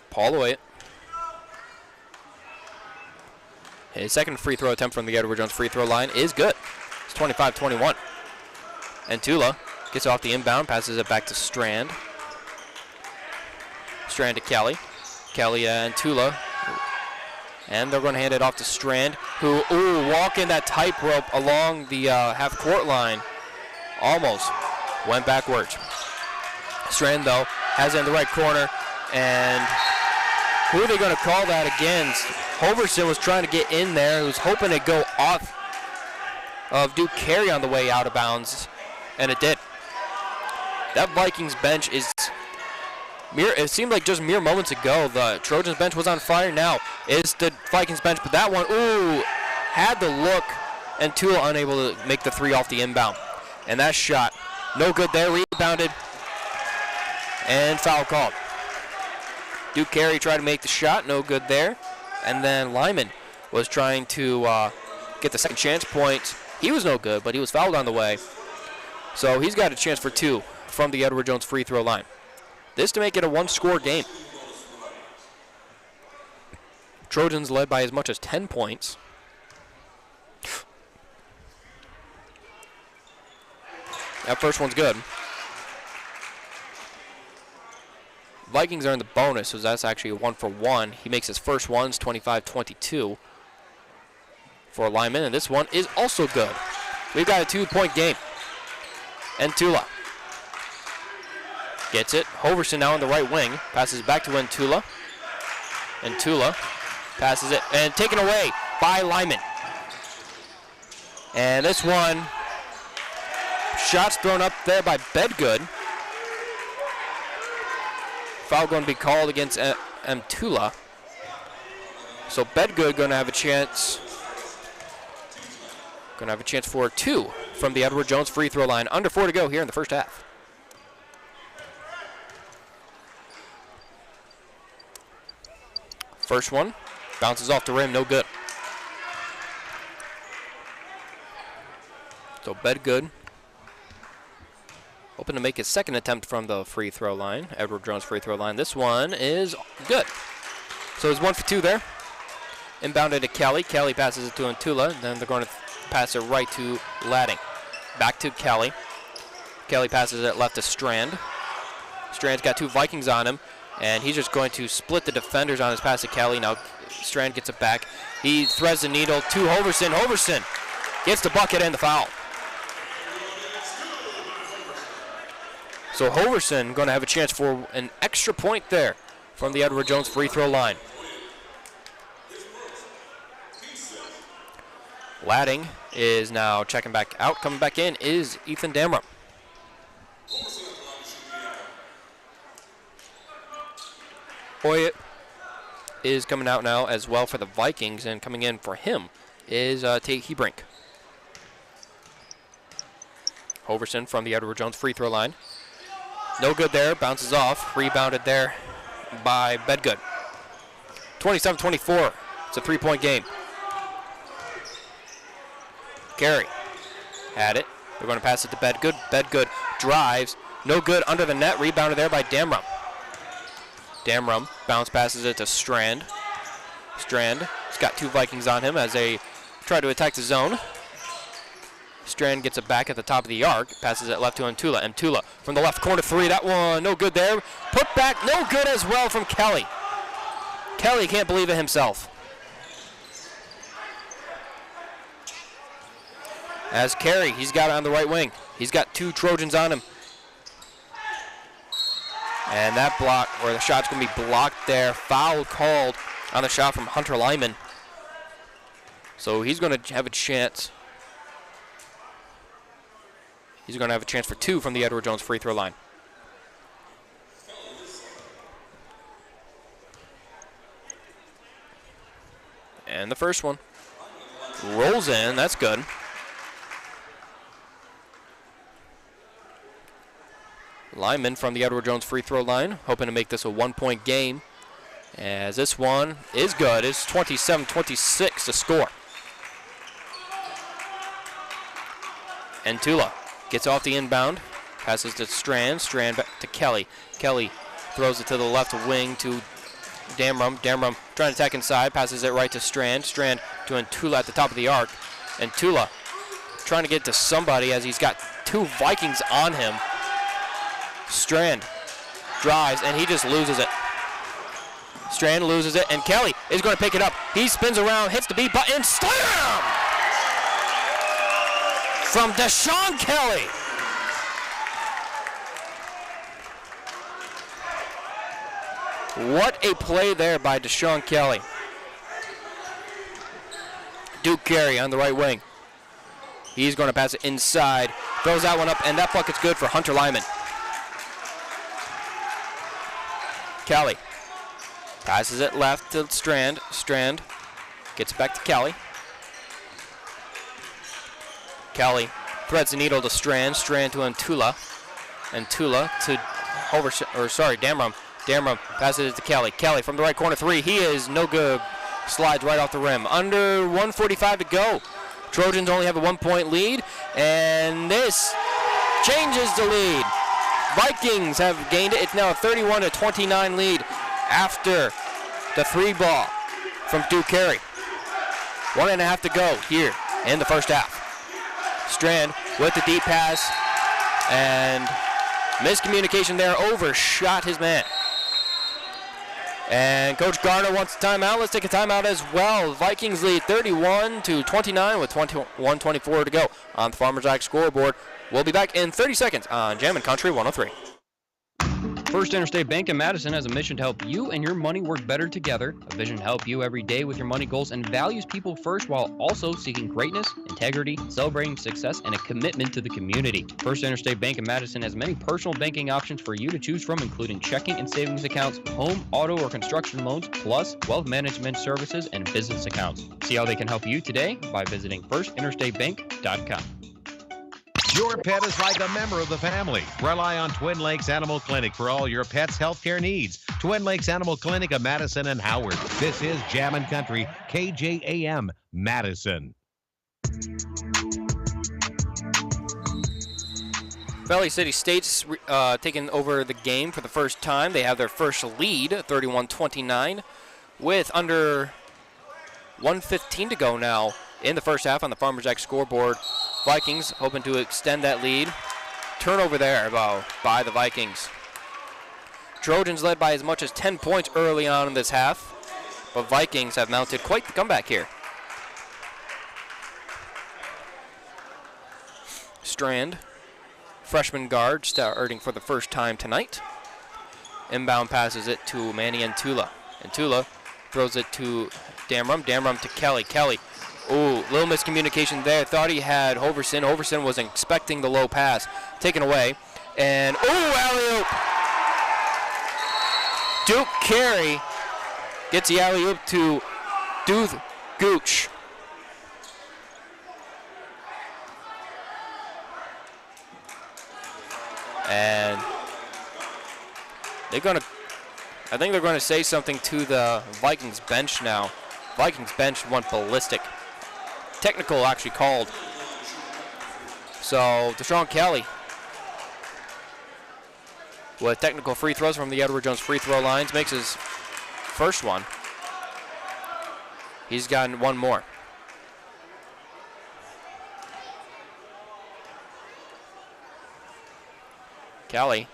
Paul Oyett. His second free throw attempt from the Edward Jones free throw line is good. It's 25-21. And Tula gets off the inbound, passes it back to Strand. Strand to Kelly. Kelly and Tula. And they're going to hand it off to Strand, who, walking that tightrope along the half-court line. Almost went backwards. Strand, though, has it in the right corner. And who are they going to call that against? Hoverson was trying to get in there. He was hoping to go off of Duke Carey on the way out of bounds, and it did. That Vikings bench is it seemed like just mere moments ago the Trojans bench was on fire. Now it's the Vikings bench, but that one, had the look, and Tula unable to make the three off the inbound. And that shot, no good there, rebounded, and foul called. Duke Carey tried to make the shot, no good there. And then Lyman was trying to get the second chance point. He was no good, but he was fouled on the way. So he's got a chance for two from the Edward Jones free throw line. This to make it a one-score game. Trojans led by as much as 10 points. That first one's good. Vikings are in the bonus, so that's actually a 1-for-1. He makes his first one, it's 25-22 for Lyman, and this one is also good. We've got a 2-point game. And Tula gets it. Hoverson now on the right wing, passes back to Ntula. And Tula passes it, and taken away by Lyman. And this one, shots thrown up there by Bedgood. Foul going to be called against Mtula. So Bedgood going to have a chance. Going to have a chance for two from the Edward Jones free throw line. Under 4 to go here in the first half. First one bounces off the rim, no good. So Bedgood hoping to make his second attempt from the free throw line, Edward Jones free throw line. This one is good. So it's 1 for 2 there. Inbounded to Kelly. Kelly passes it to Ntula. Then they're going to pass it right to Ladding. Back to Kelly. Kelly passes it left to Strand. Strand's got two Vikings on him, and he's just going to split the defenders on his pass to Kelly. Now Strand gets it back. He threads the needle to Hoverson. Hoverson gets the bucket and the foul. So Hoverson going to have a chance for an extra point there from the Edward Jones free throw line. Ladding is now checking back out. Coming back in is Ethan Damrup. Hoyt is coming out now as well for the Vikings, and coming in for him is Tate Hebrink. Hoverson from the Edward Jones free throw line. No good there, bounces off, rebounded there by Bedgood. 27-24, it's a 3-point game. Carey had it, they're going to pass it to Bedgood. Bedgood drives, no good under the net, rebounded there by Damrum. Damrum bounce passes it to Strand. Strand has got 2 Vikings on him as they try to attack the zone. Strand gets it back at the top of the arc, passes it left to Antula. Antula from the left corner 3, that one no good there. Put back, no good as well from Kelly. Kelly can't believe it himself. As Carey, he's got it on the right wing. He's got 2 Trojans on him. And that block, or the shot's going to be blocked there. Foul called on the shot from Hunter Lyman. So he's going to have a chance. He's going to have a chance for 2 from the Edward Jones free throw line. And the first one rolls in. That's good. Lyman from the Edward Jones free throw line, hoping to make this a 1-point game. As this one is good. It's 27-26 to score. Antula gets off the inbound, passes to Strand. Strand back to Kelly. Kelly throws it to the left wing to Damrum. Damrum trying to attack inside, passes it right to Strand. Strand to Antula at the top of the arc. Antula trying to get to somebody as he's got 2 Vikings on him. Strand drives, and he just loses it. Strand loses it, and Kelly is going to pick it up. He spins around, hits the B button, slam! From Deshaun Kelly. What a play there by Deshaun Kelly. Duke Carey on the right wing. He's going to pass it inside, throws that one up, and that bucket's good for Hunter Lyman. Kelly passes it left to Strand. Strand gets it back to Kelly. Kelly threads the needle to Strand. Strand to Antula. Antula to Damrum. Damrum passes it to Kelly. Kelly from the right corner 3. He is no good. Slides right off the rim. Under 1:45 to go. Trojans only have a 1-point lead, and this changes the lead. Vikings have gained it. It's now a 31-29 lead after the 3 ball from Duke Carey. 1.5 to go here in the first half. Strand with the deep pass, and miscommunication there, overshot his man. And Coach Garner wants a timeout. Let's take a timeout as well. Vikings lead 31-29 with 21:24 to go on the Farmers Ag scoreboard. We'll be back in 30 seconds on Jammin' Country 103. First Interstate Bank in Madison has a mission to help you and your money work better together, a vision to help you every day with your money goals, and values people first while also seeking greatness, integrity, celebrating success, and a commitment to the community. First Interstate Bank in Madison has many personal banking options for you to choose from, including checking and savings accounts, home, auto, or construction loans, plus wealth management services and business accounts. See how they can help you today by visiting firstinterstatebank.com. Your pet is like a member of the family. Rely on Twin Lakes Animal Clinic for all your pet's healthcare needs. Twin Lakes Animal Clinic of Madison and Howard. This is Jammin' Country, KJAM, Madison. Valley City State's taking over the game for the first time. They have their first lead, 31-29, with under 1:15 to go now in the first half on the Farmers Ag scoreboard. Vikings hoping to extend that lead. Turnover there by the Vikings. Trojans led by as much as 10 points early on in this half, but Vikings have mounted quite the comeback here. Strand, freshman guard, starting for the first time tonight. Inbound passes it to Manny Antula. Antula throws it to Damrum. Damrum to Kelly. Kelly Ooh, little miscommunication there. Thought he had Hoverson. Hoverson wasn't expecting the low pass. Taken away. And, alley-oop. Duke Carey gets the alley-oop to Duth Gooch. And I think they're going to say something to the Vikings bench now. Vikings bench went ballistic. Technical actually called. So Deshaun Kelly with technical free throws from the Edward Jones free throw lines makes his first one. He's gotten one more. Kelly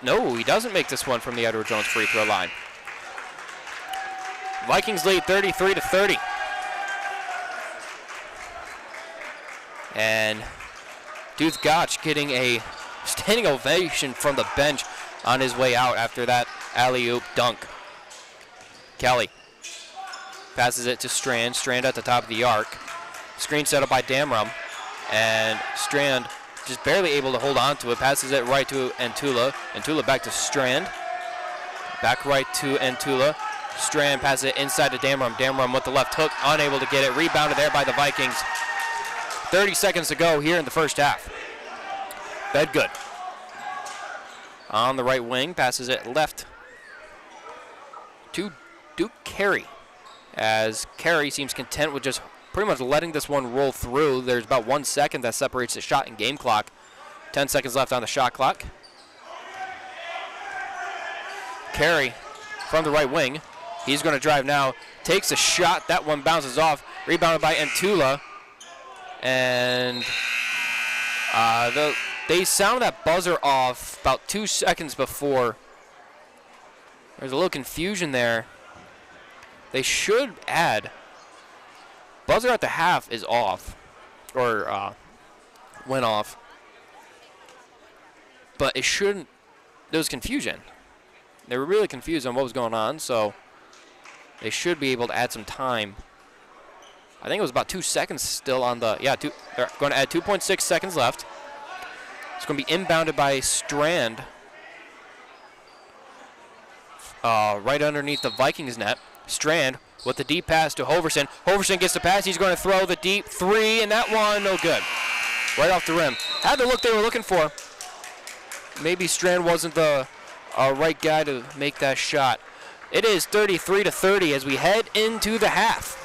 no, he doesn't make this one from the Edward Jones free throw line. Vikings lead 33-30. And Duth Gotch getting a standing ovation from the bench on his way out after that alley-oop dunk. Kelly passes it to Strand. Strand at the top of the arc. Screen set up by Damrum. And Strand just barely able to hold on to it. Passes it right to Antula. Antula back to Strand. Back right to Antula. Strand passes it inside to Damrum. Damrum with the left hook, unable to get it. Rebounded there by the Vikings. 30 seconds to go here in the first half. Bedgood on the right wing, passes it left to Duke Carey, as Carey seems content with just pretty much letting this one roll through. There's about 1 second that separates the shot and game clock. 10 seconds left on the shot clock. Carey from the right wing. He's going to drive now. Takes a shot. That one bounces off. Rebounded by Antula. And they sound that buzzer off about 2 seconds before. There's a little confusion there. They should add. Buzzer at the half is off. Or went off. But it shouldn't. There was confusion. They were really confused on what was going on, so they should be able to add some time. I think it was about 2 seconds still on the, they're going to add 2.6 seconds left. It's going to be inbounded by Strand. Right underneath the Vikings net. Strand with the deep pass to Hoverson. Hoverson gets the pass. He's going to throw the deep three, and that one, no good. Right off the rim. Had the look they were looking for. Maybe Strand wasn't the right guy to make that shot. It is 33-30 as we head into the half.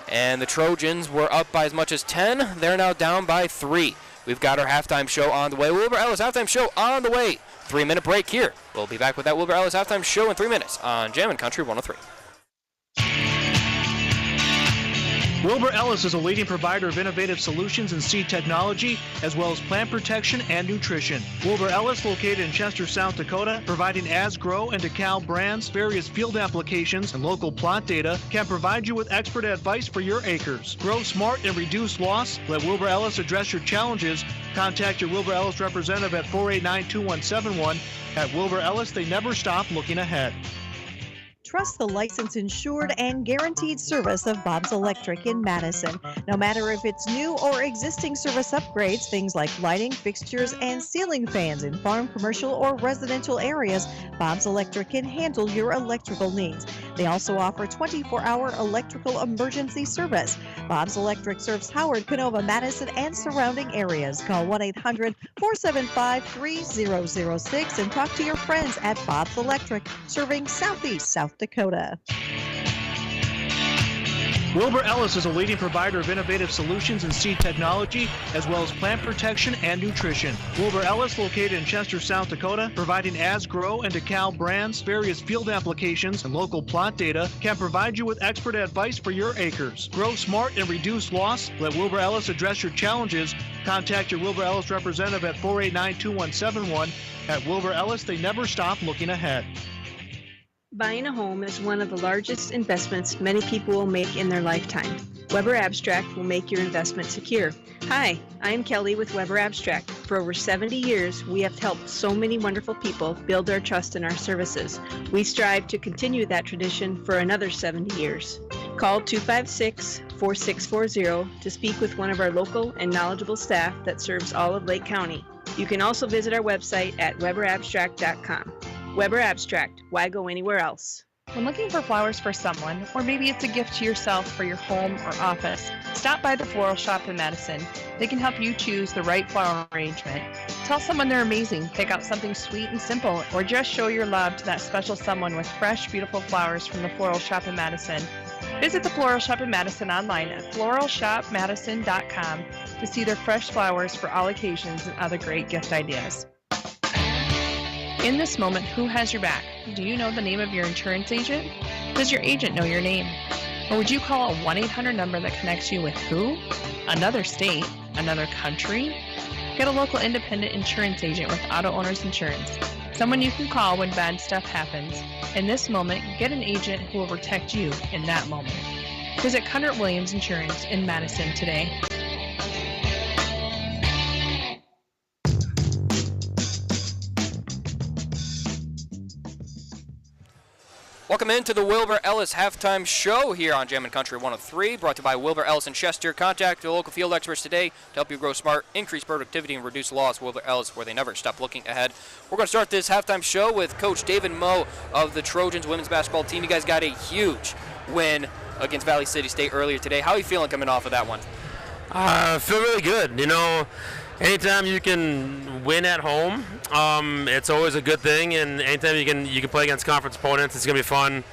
And the Trojans were up by as much as 10. They're now down by 3. We've got our halftime show on the way. Wilbur Ellis halftime show on the way. 3-minute break here. We'll be back with that Wilbur Ellis halftime show in 3 minutes on Jammin' Country 103. Wilbur Ellis is a leading provider of innovative solutions in seed technology, as well as plant protection and nutrition. Wilbur Ellis, located in Chester, South Dakota, providing As-Grow and DeKalb brands, various field applications, and local plot data, can provide you with expert advice for your acres. Grow smart and reduce loss. Let Wilbur Ellis address your challenges. Contact your Wilbur Ellis representative at 489-2171. At Wilbur Ellis, they never stop looking ahead. Trust the licensed, insured, and guaranteed service of Bob's Electric in Madison. No matter if it's new or existing service upgrades, things like lighting, fixtures, and ceiling fans in farm, commercial, or residential areas, Bob's Electric can handle your electrical needs. They also offer 24-hour electrical emergency service. Bob's Electric serves Howard, Canova, Madison, and surrounding areas. Call 1-800-475-3006 and talk to your friends at Bob's Electric, serving Southeast South Dakota. Wilbur Ellis is a leading provider of innovative solutions in seed technology, as well as plant protection and nutrition. Wilbur Ellis, located in Chester, South Dakota, providing As-Grow and DeKalb brands, various field applications, and local plot data, can provide you with expert advice for your acres. Grow smart and reduce loss. Let Wilbur Ellis address your challenges. Contact your Wilbur Ellis representative at 489-2171. At Wilbur Ellis, they never stop looking ahead. Buying a home is one of the largest investments many people will make in their lifetime. Weber Abstract will make your investment secure. Hi, I'm Kelly with Weber Abstract. For over 70 years, we have helped so many wonderful people build their trust in our services. We strive to continue that tradition for another 70 years. Call 256-4640 to speak with one of our local and knowledgeable staff that serves all of Lake County. You can also visit our website at weberabstract.com. Weber Abstract, why go anywhere else? When looking for flowers for someone, or maybe it's a gift to yourself for your home or office, stop by the Floral Shop in Madison. They can help you choose the right flower arrangement. Tell someone they're amazing, pick out something sweet and simple, or just show your love to that special someone with fresh, beautiful flowers from the Floral Shop in Madison. Visit the Floral Shop in Madison online at floralshopmadison.com to see their fresh flowers for all occasions and other great gift ideas. In this moment, who has your back? Do you know the name of your insurance agent? Does your agent know your name? Or would you call a 1-800 number that connects you with who? Another state? Another country? Get a local independent insurance agent with Auto Owners Insurance. Someone you can call when bad stuff happens. In this moment, get an agent who will protect you in that moment. Visit Cundert Williams Insurance in Madison today. Welcome into the Wilbur Ellis Halftime Show here on Jammin' Country 103, brought to you by Wilbur Ellis and Chester. Contact the local field experts today to help you grow smart, increase productivity, and reduce loss. Wilbur Ellis, where they never stop looking ahead. We're going to start this halftime show with Coach David Moe of the Trojans women's basketball team. You guys got a huge win against Valley City State earlier today. How are you feeling coming off of that one? I feel really good. You know, anytime you can win at home, it's always a good thing. And anytime you can play against conference opponents, it's gonna be fun.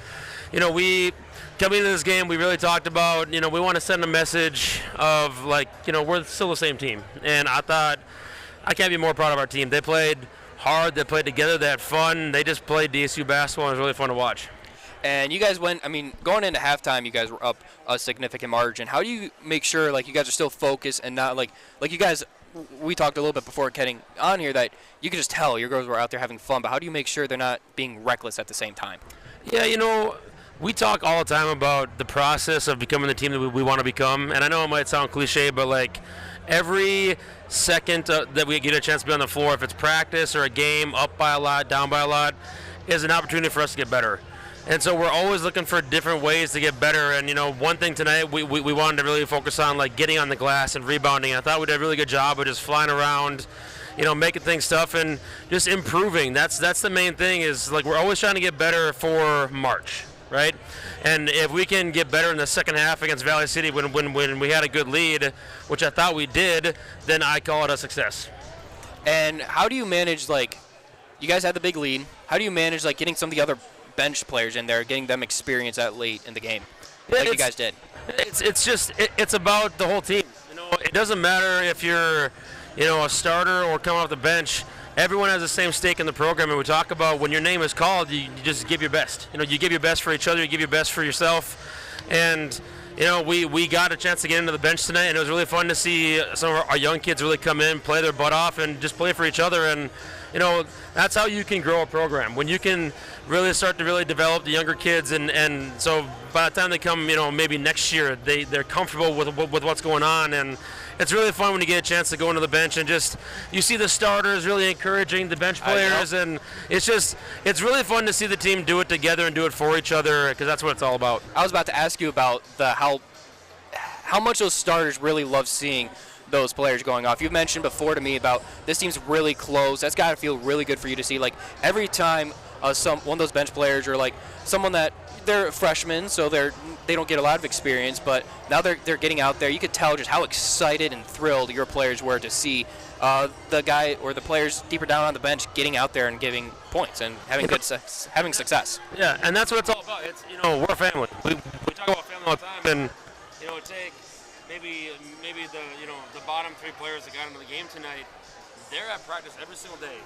You know, we coming into this game, we really talked about, you know, we want to send a message of, like, you know, we're still the same team. And I thought, I can't be more proud of our team. They played hard, they played together, they had fun. They just played DSU basketball, and it was really fun to watch. And you guys went, I mean, going into halftime, you guys were up a significant margin. How do you make sure, like, you guys are still focused and not, like you guys, we talked a little bit before getting on here that you could just tell your girls were out there having fun, but how do you make sure they're not being reckless at the same time? Yeah, you know, we talk all the time about the process of becoming the team that we want to become. And I know it might sound cliche, but, like, every second that we get a chance to be on the floor, if it's practice or a game, up by a lot, down by a lot, is an opportunity for us to get better. And so we're always looking for different ways to get better. And, you know, one thing tonight we wanted to really focus on, like, getting on the glass and rebounding. I thought we did a really good job of just flying around, you know, making things tough and just improving. That's the main thing is, like, we're always trying to get better for March, right? And if we can get better in the second half against Valley City when we had a good lead, which I thought we did, then I call it a success. And how do you manage, like, you guys had the big lead. How do you manage, like, getting some of the other bench players in there, getting them experience at late in the game, like you guys did? It's about the whole team. You know, it doesn't matter if you're, you know, a starter or coming off the bench. Everyone has the same stake in the program, and we talk about when your name is called, you just give your best. You know, you give your best for each other, you give your best for yourself, and you know, we got a chance to get into the bench tonight, and it was really fun to see some of our young kids really come in, play their butt off, and just play for each other. And you know, that's how you can grow a program, when you can really start to really develop the younger kids, and so by the time they come, you know, maybe next year, they're comfortable with what's going on. And it's really fun when you get a chance to go into the bench and just you see the starters really encouraging the bench players, and it's really fun to see the team do it together and do it for each other, because that's what it's all about. I was about to ask you about how much those starters really love seeing those players going off. You've mentioned before to me about this team's really close. That's got to feel really good for you to see. Like, every time one of those bench players, or like someone that they're freshmen, so they don't get a lot of experience, but now they're getting out there. You could tell just how excited and thrilled your players were to see the guy or the players deeper down on the bench getting out there and giving points and having having success. Yeah, and that's what it's all about. It's, you know, we're a family. We talk about family all the time, and you know, take maybe the bottom three players that got into the game tonight. They're at practice every single day,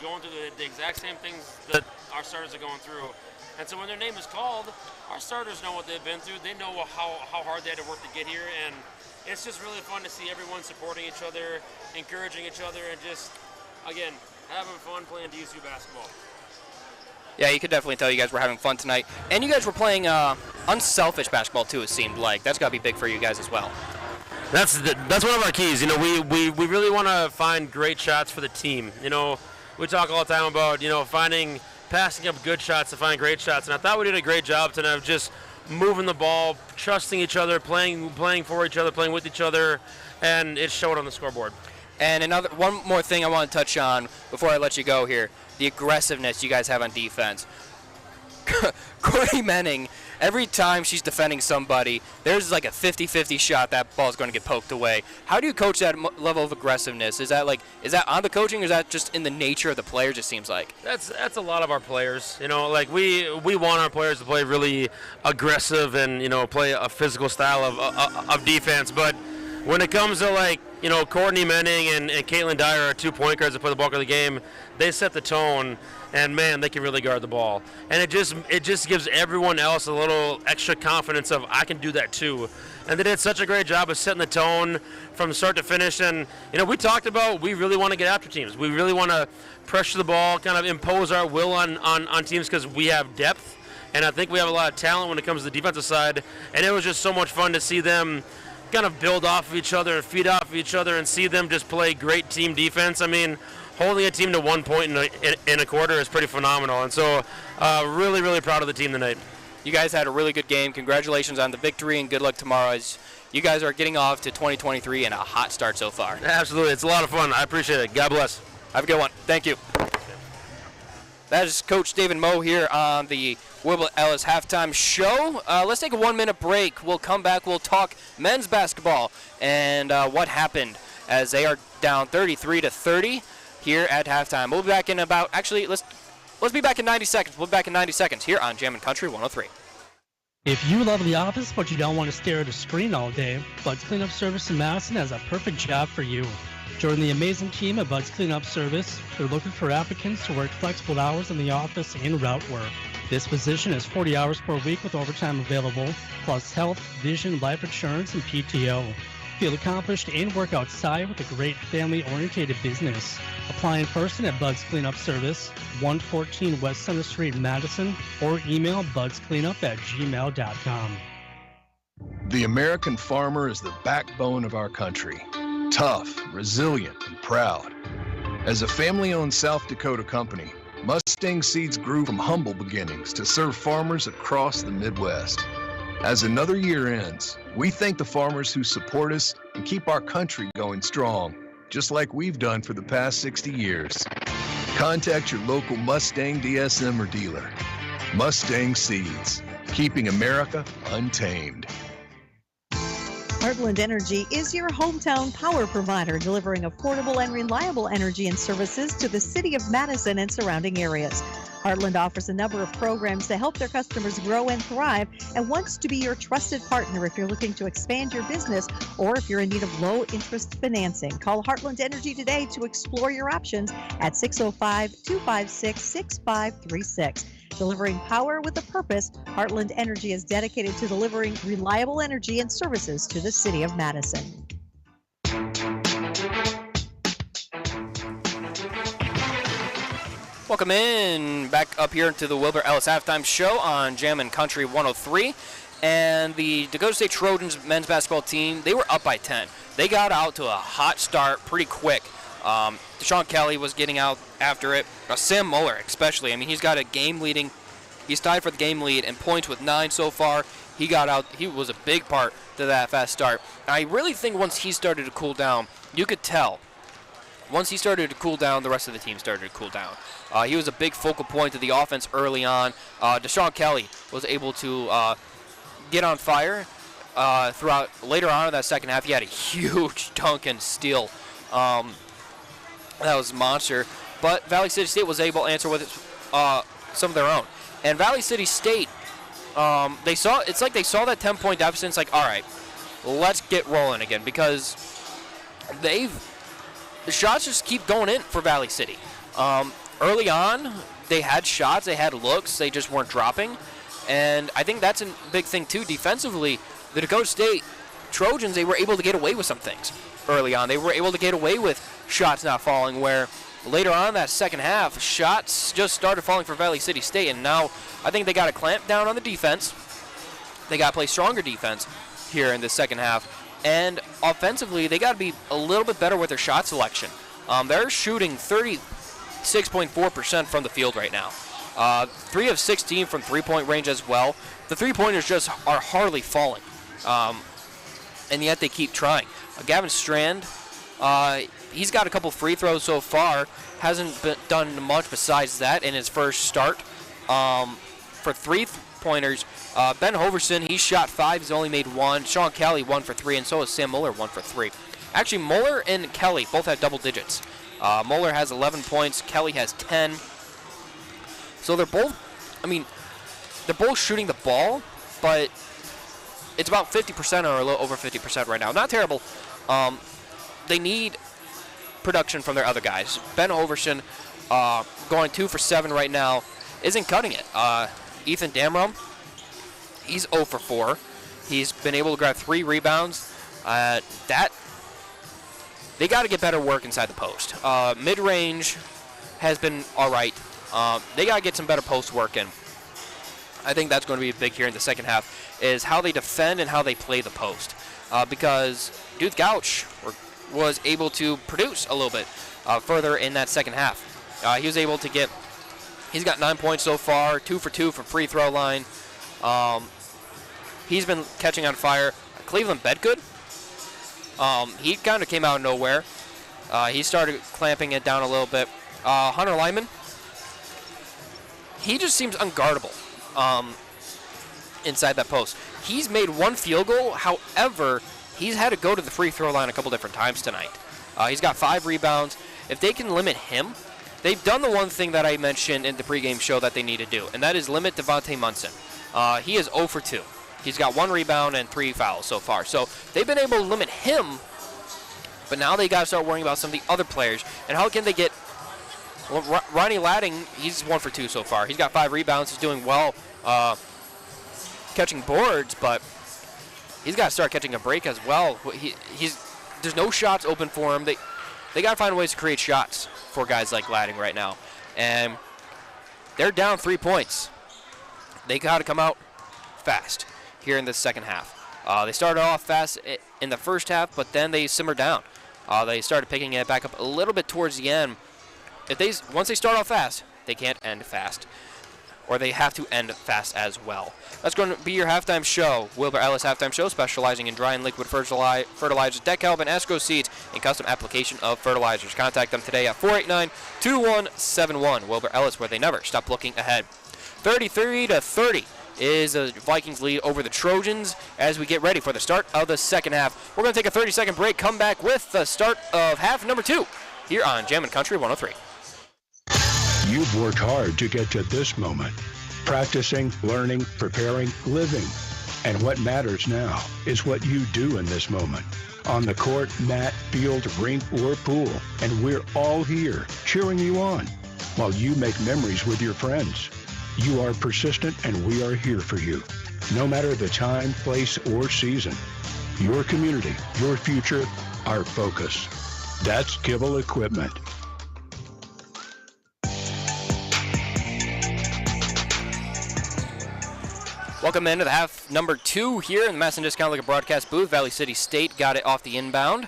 going through the exact same things that our starters are going through. And so when their name is called, our starters know what they've been through. They know how hard they had to work to get here, and it's just really fun to see everyone supporting each other, encouraging each other, and just, again, having fun playing DSU basketball. Yeah, you could definitely tell you guys were having fun tonight. And you guys were playing unselfish basketball, too, it seemed like. That's got to be big for you guys as well. That's one of our keys. You know, we really want to find great shots for the team. You know, we talk all the time about, you know, passing up good shots to find great shots. And I thought we did a great job tonight of just moving the ball, trusting each other, playing for each other, playing with each other, and it showed on the scoreboard. And one more thing I want to touch on before I let you go here, the aggressiveness you guys have on defense. Courtney Menning, every time she's defending somebody, there's like a 50-50 shot that ball's going to get poked away. How do you coach that level of aggressiveness? Is that on the coaching, or is that just in the nature of the players, it seems like? That's a lot of our players. Like we want our players to play really aggressive and, play a physical style of defense. But when it comes to Courtney Menning and Caitlin Dyer, our 2 point guards that play the bulk of the game, they set the tone. And man, they can really guard the ball, and it just gives everyone else a little extra confidence of I can do that too. And they did such a great job of setting the tone from start to finish. And we talked about we really want to get after teams. We really want to pressure the ball, kind of impose our will on teams because we have depth, and I think we have a lot of talent when it comes to the defensive side. And it was just so much fun to see them kind of build off of each other and feed off of each other, and see them just play great team defense. I mean, holding a team to 1 point in a quarter is pretty phenomenal. And so really, really proud of the team tonight. You guys had a really good game. Congratulations on the victory, and good luck tomorrow as you guys are getting off to 2023 in a hot start so far. Absolutely. It's a lot of fun. I appreciate it. God bless. Have a good one. Thank you. That is Coach David Moe here on the Wilbur Ellis Halftime Show. Let's take a 1 minute break. We'll come back. We'll talk men's basketball and what happened as they are down 33-30. Here at halftime. We'll be back in about, let's be back in 90 seconds. We'll be back in 90 seconds here on Jammin' Country 103. If you love the office but you don't want to stare at a screen all day, Bud's Cleanup Service in Madison has a perfect job for you. Join the amazing team at Bud's Cleanup Service. They're looking for applicants to work flexible hours in the office and route work. This position is 40 hours per week with overtime available, plus health, vision, life insurance, and PTO. Feel accomplished and work outside with a great family-oriented business. Apply in person at Bud's Cleanup Service, 114 West Center Street, Madison, or email budscleanup@gmail.com. The American farmer is the backbone of our country. Tough, resilient, and proud. As a family-owned South Dakota company, Mustang Seeds grew from humble beginnings to serve farmers across the Midwest. As another year ends, we thank the farmers who support us and keep our country going strong, just like we've done for the past 60 years. Contact your local Mustang DSM or dealer. Mustang Seeds, keeping America untamed. Heartland Energy is your hometown power provider, delivering affordable and reliable energy and services to the city of Madison and surrounding areas. Heartland offers a number of programs to help their customers grow and thrive and wants to be your trusted partner if you're looking to expand your business or if you're in need of low-interest financing. Call Heartland Energy today to explore your options at 605-256-6536. Delivering power with a purpose, Heartland Energy is dedicated to delivering reliable energy and services to the city of Madison. Welcome in back up here to the Wilbur Ellis Halftime Show on Jammin' Country 103. And the Dakota State Trojans men's basketball team, they were up by 10. They got out to a hot start pretty quick. Deshaun Kelly was getting out after it. Sam Muller especially. I mean, he's got a game leading. He's tied for the game lead in points with 9 so far. He got out. He was a big part to that fast start. And I really think once he started to cool down, you could tell. Once he started to cool down, the rest of the team started to cool down. He was a big focal point of the offense early on. Deshaun Kelly was able to get on fire throughout. Later on in that second half, he had a huge dunk and steal. That was a monster. But Valley City State was able to answer with some of their own. And Valley City State, it's like they saw that 10-point deficit. It's like, all right, let's get rolling again, because the shots just keep going in for Valley City. Early on, they had shots, they had looks, they just weren't dropping. And I think that's a big thing, too. Defensively, the Dakota State Trojans, they were able to get away with some things early on. They were able to get away with shots not falling, where later on that second half, shots just started falling for Valley City State. And now I think they got to clamp down on the defense. They got to play stronger defense here in the second half. And offensively, they got to be a little bit better with their shot selection. They're shooting 36.4% from the field right now. 3 of 16 from three-point range as well. The three-pointers just are hardly falling, and yet they keep trying. Gavin Strand, he's got a couple free throws so far. Hasn't done much besides that in his first start. For three-pointers, Ben Hoverson, he shot 5. He's only made 1. Sean Kelly, 1 for 3, and so is Sam Muller, 1 for 3. Actually, Muller and Kelly both had double digits. Muller has 11 points. Kelly has 10. So they're both shooting the ball, but it's about 50% or a little over 50% right now. Not terrible. They need production from their other guys. Ben Hoverson going 2 for 7 right now isn't cutting it. Ethan Damrom, he's 0 for 4. He's been able to grab 3 rebounds. They got to get better work inside the post. Mid-range has been all right. They got to get some better post work in. I think that's going to be big here in the second half, is how they defend and how they play the post. Because Duke Gouch was able to produce a little bit further in that second half. He was able to get, he's got 9 points so far, 2 for 2 from free throw line. He's been catching on fire. Cleveland Bedgood, he kind of came out of nowhere. He started clamping it down a little bit. Hunter Lyman, he just seems unguardable inside that post. He's made 1 field goal. However, he's had to go to the free throw line a couple different times tonight. He's got 5 rebounds. If they can limit him, they've done the one thing that I mentioned in the pregame show that they need to do, and that is limit Devontae Munson. He is 0 for 2. He's got 1 rebound and 3 fouls so far. So they've been able to limit him, but now they got to start worrying about some of the other players. And how can they get... Well, Ronnie Ladding, he's 1 for 2 so far. He's got 5 rebounds. He's doing well catching boards, but he's got to start catching a break as well. There's no shots open for him. They got to find ways to create shots for guys like Ladding right now. And they're down 3 points. They got to come out fast here in the second half. They started off fast in the first half, but then they simmered down. They started picking it back up a little bit towards the end. Once they start off fast, they can't end fast, or they have to end fast as well. That's going to be your halftime show. Wilbur Ellis Halftime Show, specializing in dry and liquid fertilizers, deck help, and Esco seeds, and custom application of fertilizers. Contact them today at 489-2171. Wilbur Ellis, where they never stop looking ahead. 33-30 is the Vikings lead over the Trojans as we get ready for the start of the second half. We're going to take a 30-second break, come back with the start of half number 2 here on Jammin' Country 103. You've worked hard to get to this moment. Practicing, learning, preparing, living. And what matters now is what you do in this moment. On the court, mat, field, rink, or pool. And we're all here cheering you on while you make memories with your friends. You are persistent, and we are here for you. No matter the time, place, or season. Your community, your future, our focus. That's Kibble Equipment. Welcome into the half number 2 here in the Madison Discount Liquor broadcast booth. Valley City State got it off the inbound.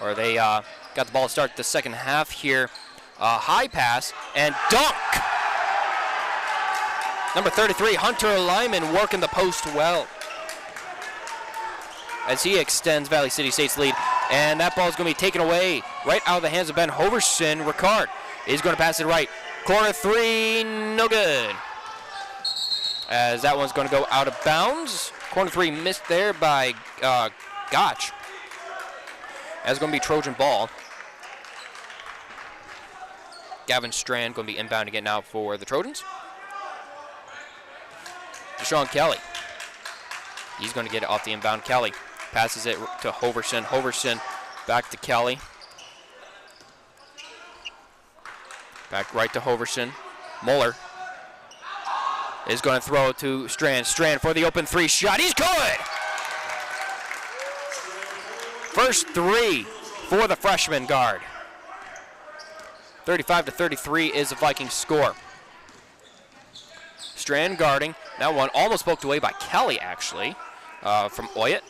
Or they got the ball to start the second half here. High pass and dunk! Number 33, Hunter Lyman, working the post well as he extends Valley City State's lead. And that ball is going to be taken away right out of the hands of Ben Hoverson. Ricard is going to pass it right. Corner 3, no good. As that one's going to go out of bounds. Corner 3 missed there by Gotch. That's going to be Trojan ball. Gavin Strand going to be inbound again now for the Trojans. Deshaun Kelly. He's going to get it off the inbound. Kelly passes it to Hoverson. Hoverson back to Kelly. Back right to Hoverson. Muller is going to throw it to Strand. Strand for the open 3 shot. He's good! First 3 for the freshman guard. 35-33 is the Vikings score. Strand guarding. That one almost poked away by Kelly, actually, from Oyet.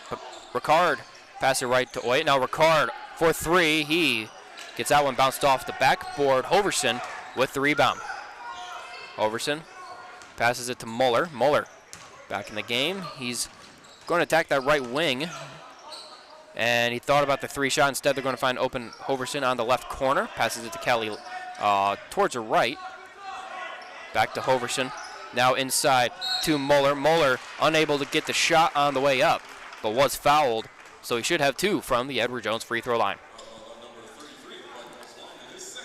But Ricard passes it right to Oyet. Now Ricard for 3. He gets that one bounced off the backboard. Hoverson with the rebound. Hoverson passes it to Muller. Muller back in the game. He's going to attack that right wing. And he thought about the 3 shot. Instead, they're going to find open Hoverson on the left corner. Passes it to Kelly towards the right. Back to Hoverson. Now inside to Muller. Muller unable to get the shot on the way up, but was fouled. So he should have 2 from the Edward Jones free throw line.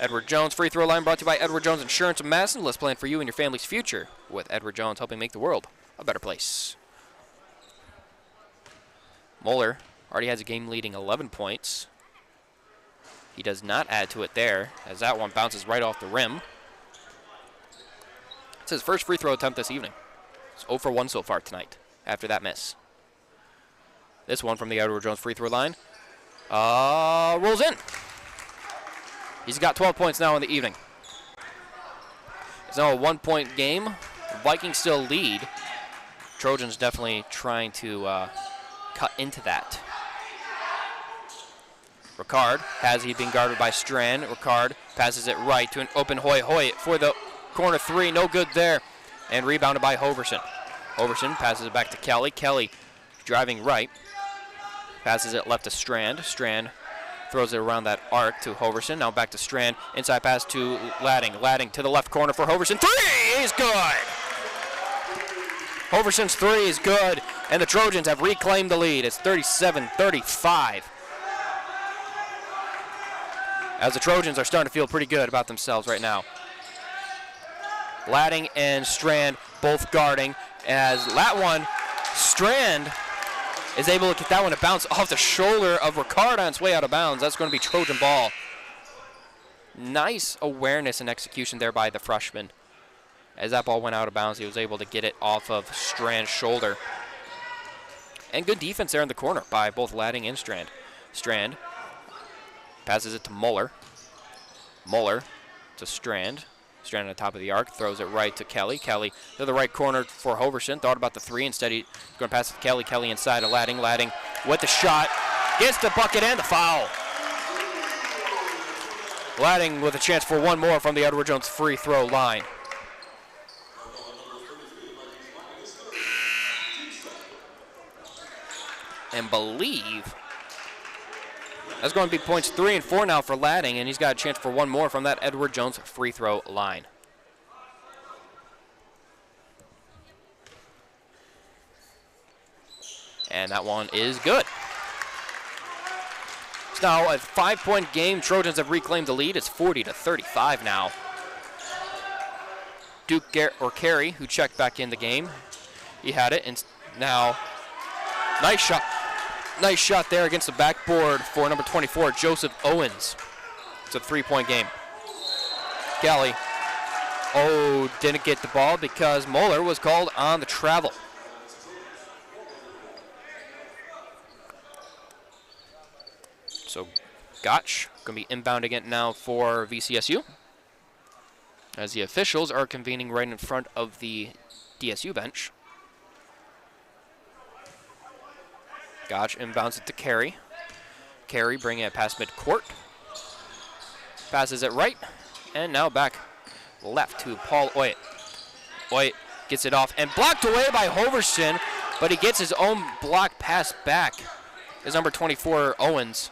Edward Jones free throw line brought to you by Edward Jones Insurance of Madison. Let's plan for you and your family's future with Edward Jones, helping make the world a better place. Muller already has a game-leading 11 points. He does not add to it there, as that one bounces right off the rim. It's his first free throw attempt this evening. It's 0 for 1 so far tonight after that miss. This one from the Edward Jones free throw line rolls in. He's got 12 points now in the evening. It's now a 1-point game. The Vikings still lead. Trojans definitely trying to cut into that. Ricard has he been guarded by Strand. Ricard passes it right to an open Hoy for the corner 3. No good there. And rebounded by Hoverson. Hoverson passes it back to Kelly. Kelly driving right. Passes it left to Strand. Strand throws it around that arc to Hoverson. Now back to Strand. Inside pass to Ladding. Ladding to the left corner for Hoverson. 3 is good! Hoverson's 3 is good. And the Trojans have reclaimed the lead. It's 37-35. As the Trojans are starting to feel pretty good about themselves right now. Ladding and Strand both guarding. As that one, Strand is able to get that one to bounce off the shoulder of Ricard on its way out of bounds. That's going to be Trojan ball. Nice awareness and execution there by the freshman. As that ball went out of bounds, he was able to get it off of Strand's shoulder. And good defense there in the corner by both Ladding and Strand. Strand passes it to Muller. Muller to Strand. Strand on the top of the arc, throws it right to Kelly. Kelly to the right corner for Hoverson. Thought about the 3. Instead, he's going to pass it to Kelly. Kelly inside to Ladding. Ladding with the shot. Gets the bucket and the foul. Ladding with a chance for one more from the Edward Jones free throw line. And believe that's going to be points 3 and 4 now for Ladding, and he's got a chance for one more from that Edward Jones free throw line. And that one is good. It's now a 5-point game. Trojans have reclaimed the lead. It's 40-35 now. Carey, who checked back in the game, he had it, and now nice shot. Nice shot there against the backboard for number 24, Joseph Owens. It's a 3-point game. Kelly, didn't get the ball because Muller was called on the travel. So Gotch going to be inbounding it now for VCSU, as the officials are convening right in front of the DSU bench. Gotch inbounds it to Carey. Carey bringing it past midcourt. Passes it right. And now back left to Paul Oit. Oit gets it off and blocked away by Hoverson, but he gets his own block pass back. Is number 24, Owens.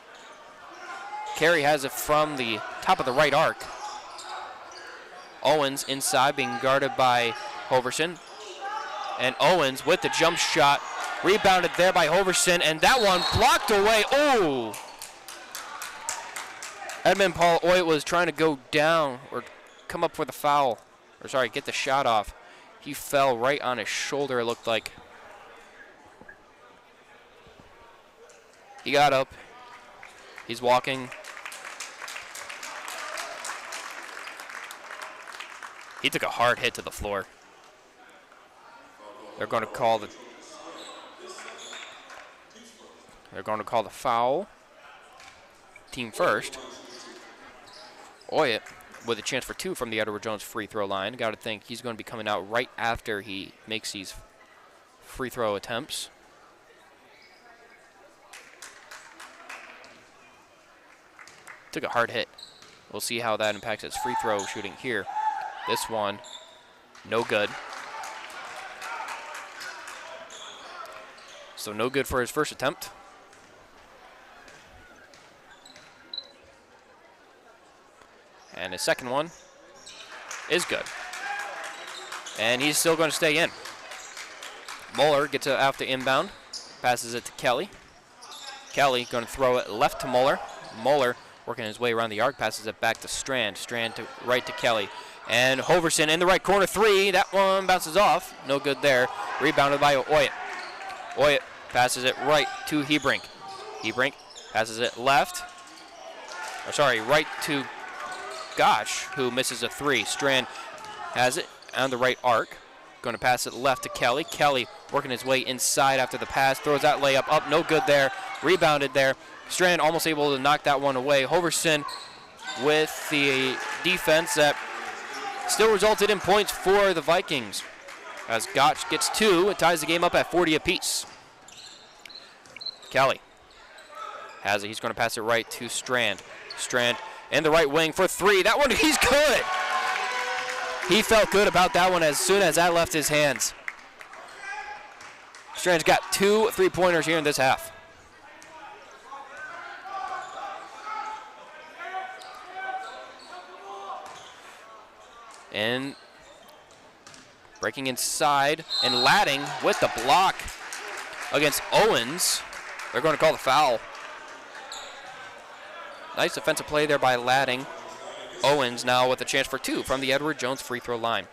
Carey has it from the top of the right arc. Owens inside being guarded by Hoverson. And Owens with the jump shot. Rebounded there by Hoverson, and that one blocked away. Oh! Edmund Paul Oit was trying to go down or come up for the foul. Or sorry, get the shot off. He fell right on his shoulder, it looked like. He got up. He's walking. He took a hard hit to the floor. They're going to call the foul. Team first. Oit with a chance for 2 from the Edward Jones free throw line. Got to think he's going to be coming out right after he makes these free throw attempts. Took a hard hit. We'll see how that impacts his free throw shooting here. This one, no good. So no good for his first attempt. And his second one is good. And he's still going to stay in. Muller gets it out to inbound, passes it to Kelly. Kelly going to throw it left to Muller. Muller working his way around the arc, passes it back to Strand. Strand to right to Kelly. And Hoverson in the right corner, three. That one bounces off. No good there. Rebounded by Oyet. Oyet passes it right to Hebrink. Hebrink passes it left. Or sorry, right to Gosh, who misses a three. Strand has it on the right arc. Going to pass it left to Kelly. Kelly working his way inside after the pass. Throws that layup up. No good there. Rebounded there. Strand almost able to knock that one away. Hoverson with the defense that still resulted in points for the Vikings. As Gotch gets two, it ties the game up at 40 apiece. Kelly has it. He's going to pass it right to Strand. Strand in the right wing for three. That one, he's good. He felt good about that one as soon as that left his hands. Strand's got 2 3-pointers here in this half. And breaking inside and Ladding with the block against Owens. They're going to call the foul. Nice defensive play there by Ladding. Owens now with a chance for two from the Edward Jones free throw line.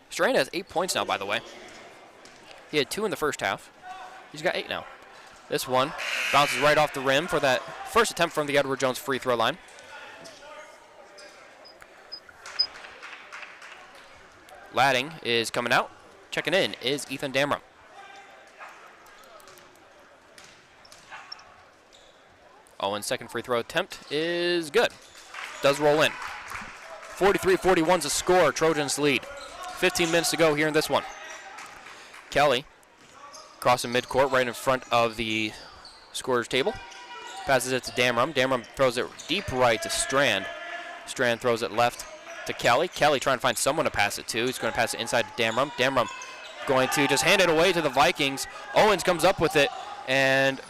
Strand has 8 points now, by the way. He had 2 in the first half. He's got 8 now. This one bounces right off the rim for that first attempt from the Edward Jones free throw line. Ladding is coming out. Checking in is Ethan Damram. Owens' second free throw attempt is good. Does roll in. 43-41's the score. Trojans lead. 15 minutes to go here in this one. Kelly crossing midcourt right in front of the scorer's table. Passes it to Damram. Damram throws it deep right to Strand. Strand throws it left to Kelly. Kelly trying to find someone to pass it to. He's going to pass it inside to Damram. Damram going to just hand it away to the Vikings. Owens comes up with it, and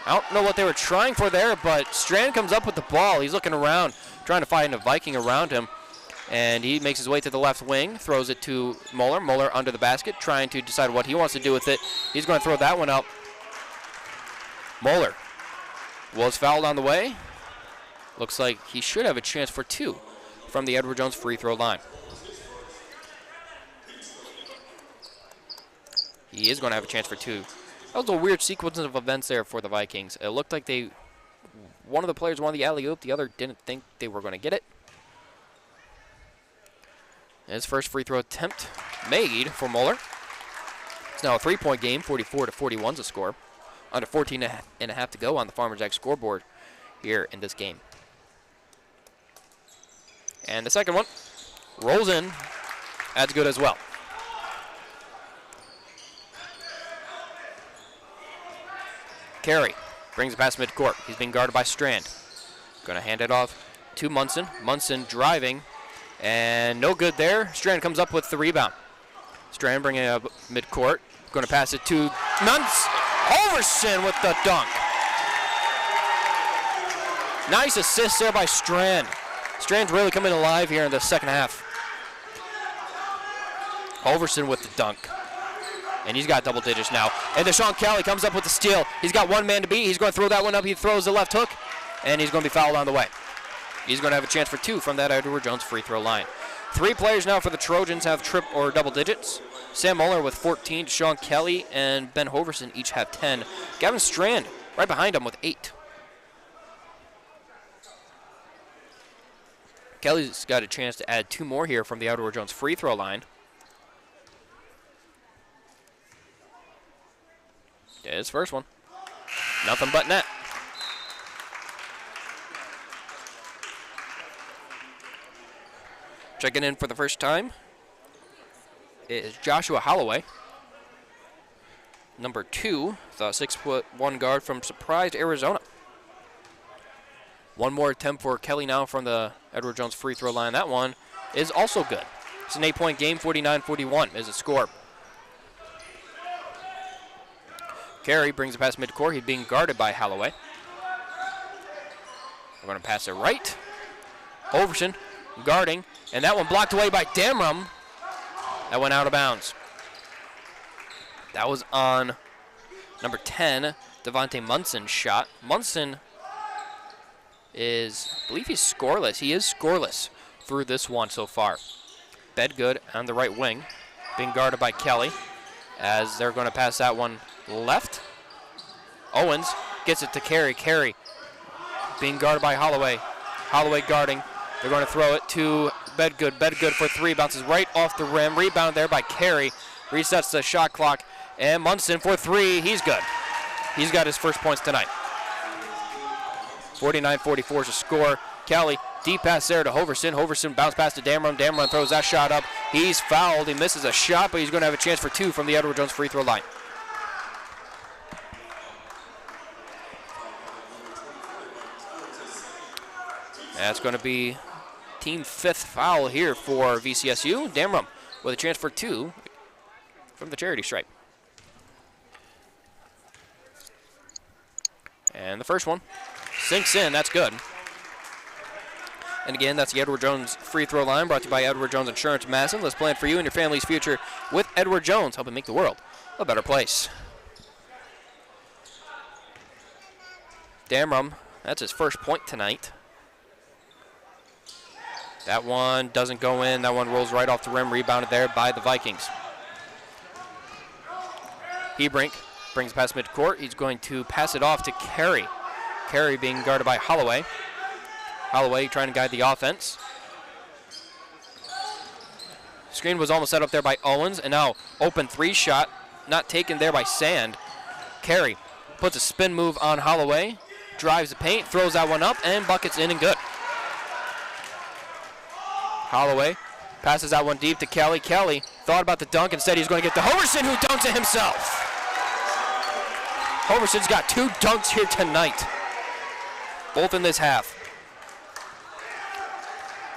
I don't know what they were trying for there, but Strand comes up with the ball. He's looking around, trying to find a Viking around him, and he makes his way to the left wing, throws it to Muller. Muller under the basket, trying to decide what he wants to do with it. He's going to throw that one up. Muller was fouled on the way. Looks like he should have a chance for two from the Edward Jones free throw line. He is going to have a chance for two. That was a weird sequence of events there for the Vikings. It looked like one of the players won the alley-oop, the other didn't think they were going to get it. His first free throw attempt made for Muller. It's now a 3-point game, 44-41's the score. Under 14 and a half to go on the Farmers Ag scoreboard here in this game. And the second one rolls in. That's good as well. Carey brings it past midcourt. He's being guarded by Strand. Going to hand it off to Munson. Munson driving, and no good there. Strand comes up with the rebound. Strand bringing it up midcourt. Going to pass it to Overson with the dunk. Nice assist there by Strand. Strand's really coming alive here in the second half. Overson with the dunk. And he's got double digits now. And Deshaun Kelly comes up with the steal. He's got one man to beat. He's going to throw that one up. He throws the left hook, and he's going to be fouled on the way. He's going to have a chance for two from that Edward Jones free throw line. 3 players now for the Trojans have triple or double digits. Sam Muller with 14, Deshaun Kelly and Ben Hoverson each have 10. Gavin Strand right behind him with 8. Kelly's got a chance to add 2 more here from the Edward Jones free throw line. His first one. Nothing but net. Checking in for the first time is Joshua Holloway. Number 2, the 6'1" guard from Surprise, Arizona. One more attempt for Kelly now from the Edward Jones free throw line. That one is also good. It's an 8-point game, 49-41 is the score. Carey brings the pass midcourt. He's being guarded by Holloway. We're going to pass it right. Overson guarding, and that one blocked away by Damrum. That went out of bounds. That was on number 10, Devontae Munson's shot. Munson is, I believe he's scoreless. He is scoreless through this one so far. Bedgood on the right wing, being guarded by Kelly, as they're going to pass that one left. Owens gets it to Carey. Carey being guarded by Holloway. Holloway guarding. They're going to throw it to Bedgood. Bedgood for three, bounces right off the rim. Rebound there by Carey. Resets the shot clock. And Munson for three. He's good. He's got his first points tonight. 49-44 is the score. Kelly, deep pass there to Hoverson. Hoverson bounce pass to Damron. Damron throws that shot up. He's fouled. He misses a shot, but he's going to have a chance for two from the Edward Jones free throw line. That's going to be team fifth foul here for VCSU. Damron with a chance for two from the charity stripe. And the first one sinks in. That's good. And again, that's the Edward Jones free throw line, brought to you by Edward Jones Insurance Madison. Let's plan for you and your family's future with Edward Jones, helping make the world a better place. Damron, that's his first point tonight. That one doesn't go in. That one rolls right off the rim, rebounded there by the Vikings. Hebrink brings past midcourt. He's going to pass it off to Carey. Carey being guarded by Holloway. Holloway trying to guide the offense. Screen was almost set up there by Owens, and now open three shot, not taken there by Sand. Carey puts a spin move on Holloway, drives the paint, throws that one up, and buckets in and good. Holloway passes that one deep to Kelly. Kelly thought about the dunk. Instead, he's going to get to Hoverson, who dunks it himself. Hoverson's got two dunks here tonight, both in this half.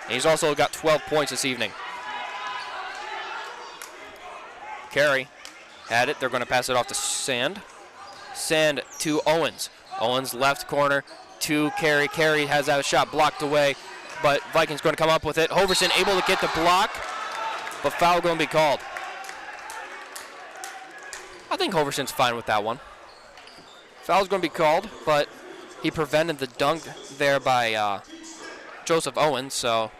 And he's also got 12 points this evening. Carey had it. They're going to pass it off to Sand. Sand to Owens. Owens left corner to Carey. Carey has that shot blocked away, but Vikings going to come up with it. Hoverson able to get the block, but foul going to be called. I think Hoverson's fine with that one. Foul's going to be called, but he prevented the dunk there by Joseph Owens, so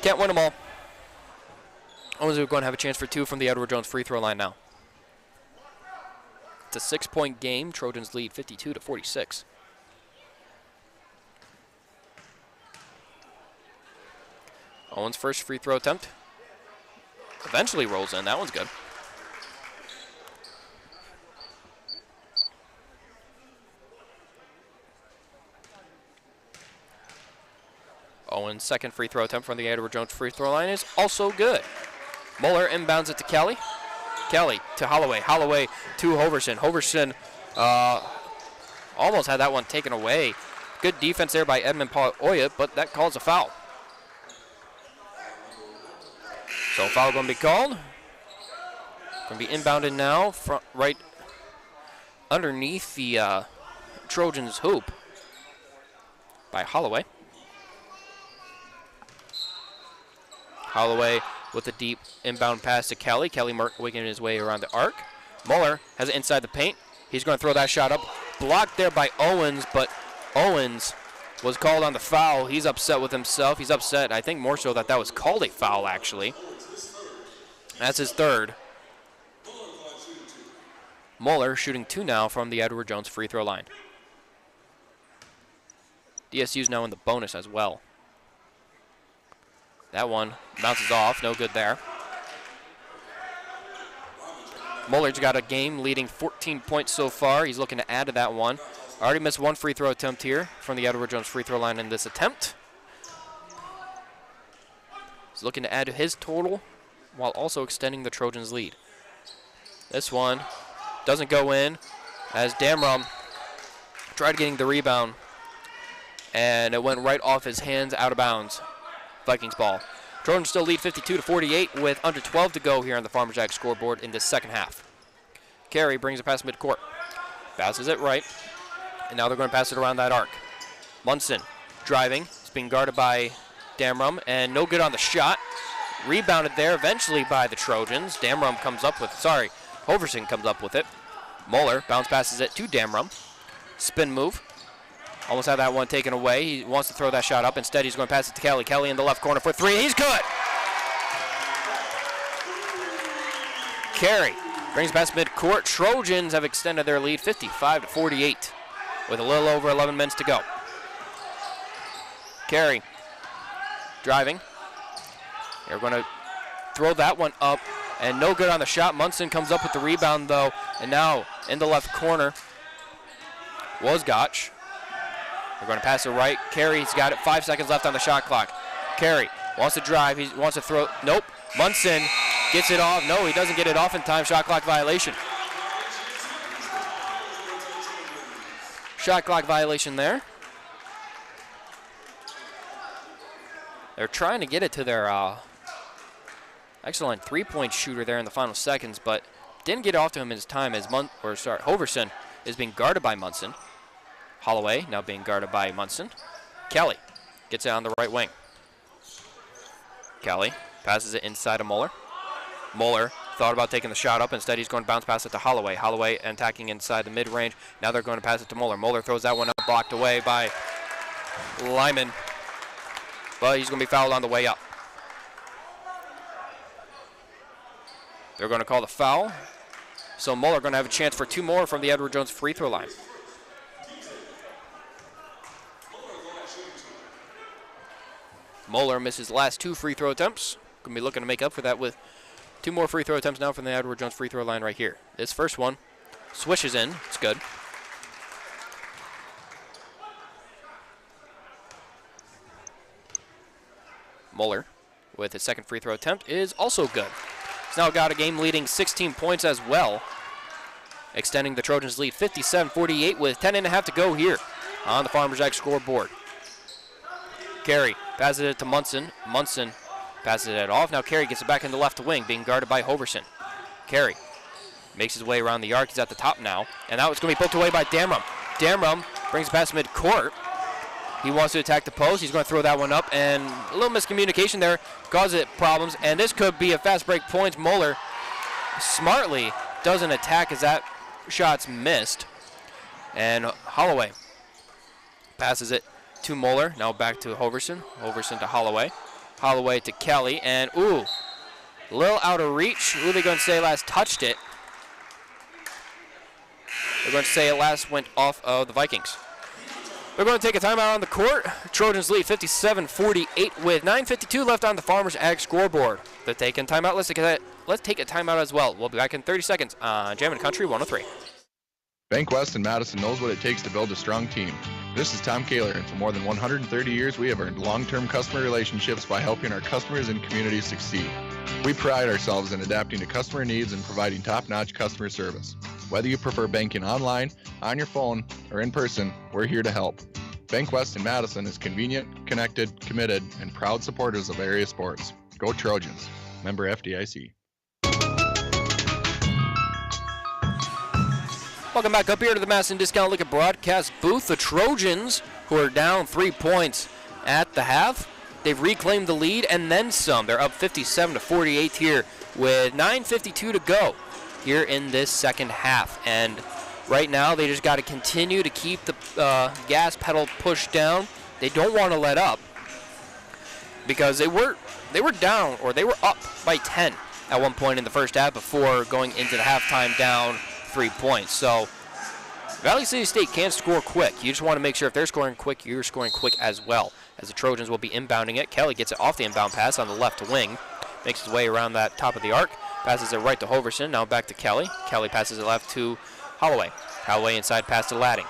can't win them all. Owens are going to have a chance for two from the Edward Jones free throw line now. It's a 6-point game. Trojans lead 52-46. Owens' first free throw attempt eventually rolls in. That one's good. Owens' second free throw attempt from the Edward Jones free throw line is also good. Muller inbounds it to Kelly. Kelly to Holloway. Holloway to Hoverson. Hoverson almost had that one taken away. Good defense there by Edmund Paul-Oyet, but that calls a foul. So foul going to be called. Going to be inbounded now right underneath the Trojans hoop by Holloway. Holloway with a deep inbound pass to Kelly. Kelly working his way around the arc. Muller has it inside the paint. He's going to throw that shot up. Blocked there by Owens, but Owens was called on the foul. He's upset with himself. He's upset, I think more so that was called a foul, actually. That's his third. Muller shooting two now from the Edward Jones free throw line. DSU's now in the bonus as well. That one bounces off, no good there. Muller's got a game leading 14 points so far. He's looking to add to that one. Already missed one free throw attempt here from the Edward Jones free throw line in this attempt. He's looking to add to his total while also extending the Trojans' lead. This one doesn't go in as Damron tried getting the rebound. and it went right off his hands, out of bounds. Vikings ball. Trojans still lead 52-48 with under 12 to go here on the Farmers Ag scoreboard in this second half. Carey brings it past midcourt. Passes it right, and now they're going to pass it around that arc. Munson driving. It's being guarded by Damrum, and no good on the shot. Rebounded there eventually by the Trojans. Damrum comes up with, Hoverson comes up with it. Moeller bounce passes it to Damrum. Spin move. Almost had that one taken away. He wants to throw that shot up. Instead, he's going to pass it to Kelly. Kelly in the left corner for three. He's good! Carey brings past midcourt. Trojans have extended their lead 55-48 with a little over 11 minutes to go. Carey driving. They're going to throw that one up, and no good on the shot. Munson comes up with the rebound, though, and now in the left corner was Gotch. They're going to pass it right. Carey's got it. 5 seconds left on the shot clock. Carey wants to drive. He wants to throw. Nope. Munson gets it off. No, he doesn't get it off in time. Shot clock violation. Shot clock violation there. They're trying to get it to their excellent three-point shooter there in the final seconds, but didn't get it off to him in his time as Hoverson is being guarded by Munson. Holloway now being guarded by Munson. Kelly gets it on the right wing. Kelly passes it inside of Moeller. Moeller thought about taking the shot up. Instead, he's going to bounce pass it to Holloway. Holloway attacking inside the mid-range. Now they're going to pass it to Moeller. Moeller throws that one up, blocked away by Lyman. But he's going to be fouled on the way up. They're going to call the foul. So Moeller going to have a chance for 2 more from the Edward Jones free throw line. Moeller misses the last 2 free throw attempts. Going to be looking to make up for that with 2 more free throw attempts now from the Edward Jones free throw line right here. This first one swishes in. It's good. Moeller with his second free throw attempt is also good. He's now got a game-leading 16 points as well, extending the Trojans' lead 57-48 with 10.5 to go here on the Farmers Ag scoreboard. Carey passes it to Munson. Munson passes it off. Now Carey gets it back in the left wing, being guarded by Hoverson. Carey makes his way around the arc. He's at the top now. And now it's going to be poked away by Damrum. Damrum brings it past midcourt. He wants to attack the post. He's going to throw that one up. And a little miscommunication there causes it problems. And this could be a fast break points. Moeller smartly doesn't attack as that shot's missed. And Holloway passes it to Moeller. Now back to Hoverson. Hoverson to Holloway. Holloway to Kelly. And, ooh, a little out of reach. Who are they going to say last touched it? They're going to say it last went off of the Vikings. They're going to take a timeout on the court. Trojans lead 57-48 with 9:52 left on the Farmers Ag scoreboard. They're taking timeout. Let's take a timeout as well. We'll be back in 30 seconds on Jammin' Country 103. Bank West in Madison knows what it takes to build a strong team. This is Tom Kaler, and for more than 130 years, we have earned long-term customer relationships by helping our customers and communities succeed. We pride ourselves in adapting to customer needs and providing top-notch customer service. Whether you prefer banking online, on your phone, or in person, we're here to help. Bank West in Madison is convenient, connected, committed, and proud supporters of area sports. Go Trojans. Member FDIC. Welcome back up here to the Madison Discount Liquor broadcast booth. The Trojans, who are down 3 points at the half, they've reclaimed the lead and then some. They're up 57-48 here with 9:52 to go here in this second half. And right now they just got to continue to keep the gas pedal pushed down. They don't want to let up because they were down, or they were up by 10 at one point in the first half before going into the halftime down 3 points. So Valley City State can score quick. You just want to make sure if they're scoring quick, you're scoring quick as well, as the Trojans will be inbounding it. Kelly gets it off the inbound pass on the left wing, makes his way around that top of the arc, passes it right to Hoverson. Now back to Kelly. Kelly passes it left to Holloway. Holloway inside pass to Ladding.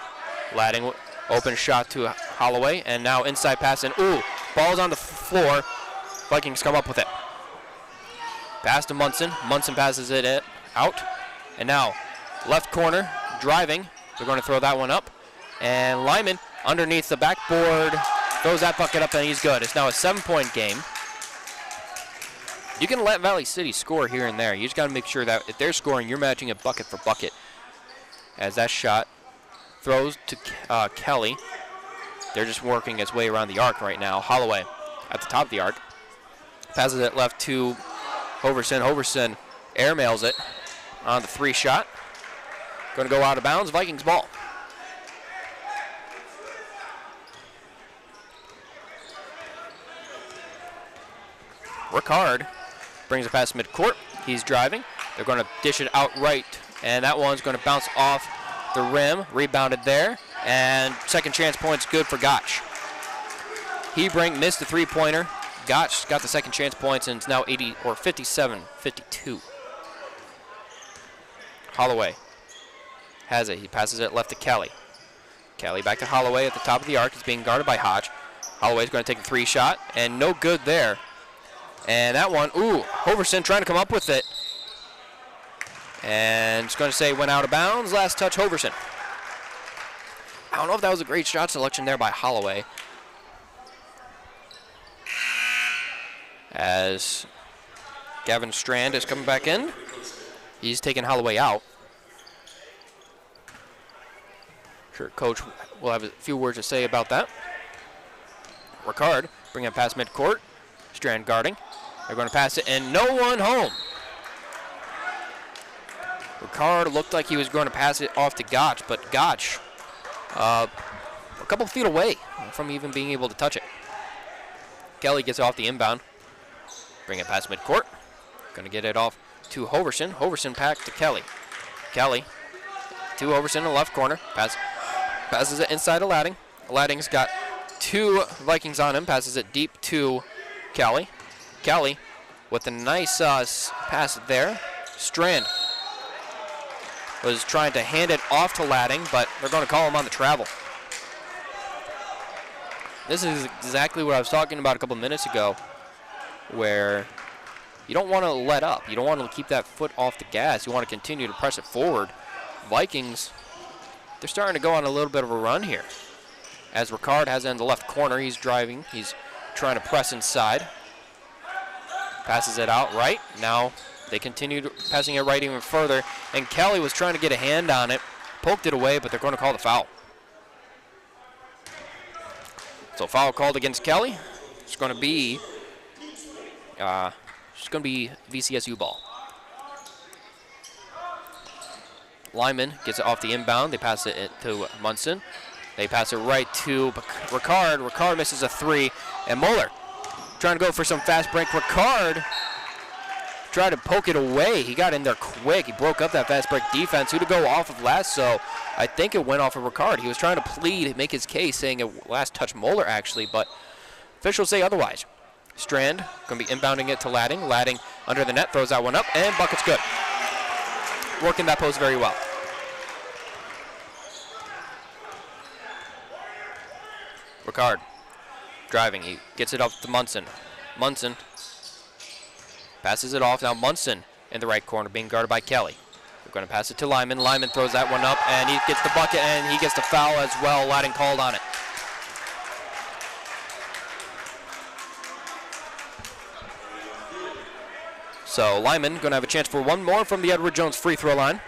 Ladding open shot to Holloway, and now inside pass, and ooh, ball's on the floor. Vikings come up with it. Pass to Munson. Munson passes it out, and now left corner, driving. They're going to throw that one up. And Lyman underneath the backboard, throws that bucket up, and he's good. It's now a 7-point game. You can let Valley City score here and there. You just got to make sure that if they're scoring, you're matching it bucket for bucket. As that shot throws to Kelly. They're just working its way around the arc right now. Holloway at the top of the arc. Passes it left to Hoverson. Hoverson airmails it on the 3 shot. Going to go out of bounds. Vikings ball. Ricard brings it past midcourt. He's driving. They're going to dish it out right, and that one's going to bounce off the rim. Rebounded there, and second chance point's good for Gotch. Hebring missed the 3-pointer. Gotch got the second chance points, and it's now 57-52. Holloway has it. He passes it left to Kelly. Kelly back to Holloway at the top of the arc. He's being guarded by Hodge. Holloway's going to take a 3 shot, and no good there. And that one, Hoverson trying to come up with it. And it's going to say went out of bounds. Last touch, Hoverson. I don't know if that was a great shot selection there by Holloway. As Gavin Strand is coming back in. He's taking Holloway out. Sure, Coach will have a few words to say about that. Ricard bringing it past midcourt. Strand guarding. They're going to pass it, and no one home. Ricard looked like he was going to pass it off to Gotch, but Gotch a couple feet away from even being able to touch it. Kelly gets off the inbound. Bring it past midcourt. Going to get it off to Hoverson. Hoverson back to Kelly. Kelly to Hoverson in the left corner. Passes it inside of Ladding. Ladding's got 2 Vikings on him. Passes it deep to Kelly. Kelly with a nice pass there. Strand was trying to hand it off to Ladding, but they're going to call him on the travel. This is exactly what I was talking about a couple minutes ago, where you don't want to let up. You don't want to keep that foot off the gas. You want to continue to press it forward. Vikings, they're starting to go on a little bit of a run here. As Ricard has it in the left corner, he's driving. He's trying to press inside. Passes it out right. Now they continued passing it right even further. And Kelly was trying to get a hand on it. Poked it away, but they're going to call the foul. So foul called against Kelly. It's going to be VCSU ball. Lyman gets it off the inbound. They pass it to Munson. They pass it right to Ricard. Ricard misses a 3. And Moeller trying to go for some fast break. Ricard tried to poke it away. He got in there quick. He broke up that fast break defense. Who to go off of last? So I think it went off of Ricard. He was trying to plead, make his case, saying it last touched Moeller actually, but officials say otherwise. Strand going to be inbounding it to Ladding. Ladding under the net, throws that one up, and bucket's good. Working that post very well. Ricard driving. He gets it up to Munson. Munson passes it off. Now Munson in the right corner being guarded by Kelly. They're going to pass it to Lyman. Lyman throws that one up, and he gets the bucket, and he gets the foul as well. Ladding called on it. So Lyman going to have a chance for one more from the Edward Jones free throw line.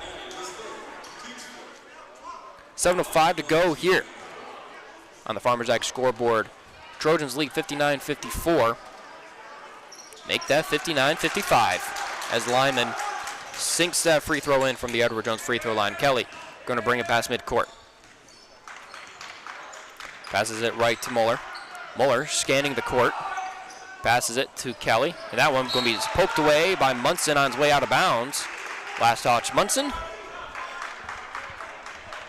7:05 to go here on the Farmers Ag scoreboard. Trojans lead 59-54. Make that 59-55 as Lyman sinks that free throw in from the Edward Jones free throw line. Kelly going to bring it past midcourt. Passes it right to Mueller. Mueller scanning the court. Passes it to Kelly. And that one's going to be poked away by Munson on his way out of bounds. Last touch, Munson.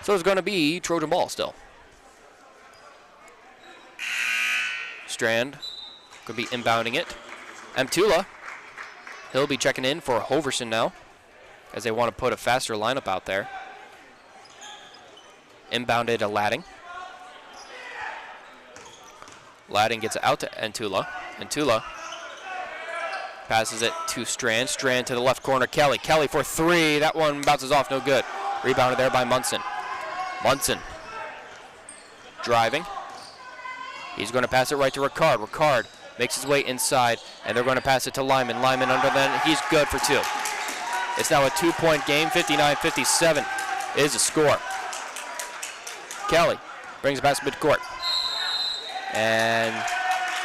So it's going to be Trojan ball still. Strand could be inbounding it. Mtula, he'll be checking in for Hoverson now, as they want to put a faster lineup out there. Inbounded to Ladding. Ladding gets it out to Mtula. Mtula passes it to Strand. Strand to the left corner. Kelly. Kelly for 3. That one bounces off, no good. Rebounded there by Munson. Munson driving. He's going to pass it right to Ricard. Ricard makes his way inside, and they're going to pass it to Lyman. Lyman under then, he's good for 2. It's now a 2-point game, 59-57 is the score. Kelly brings it past midcourt. And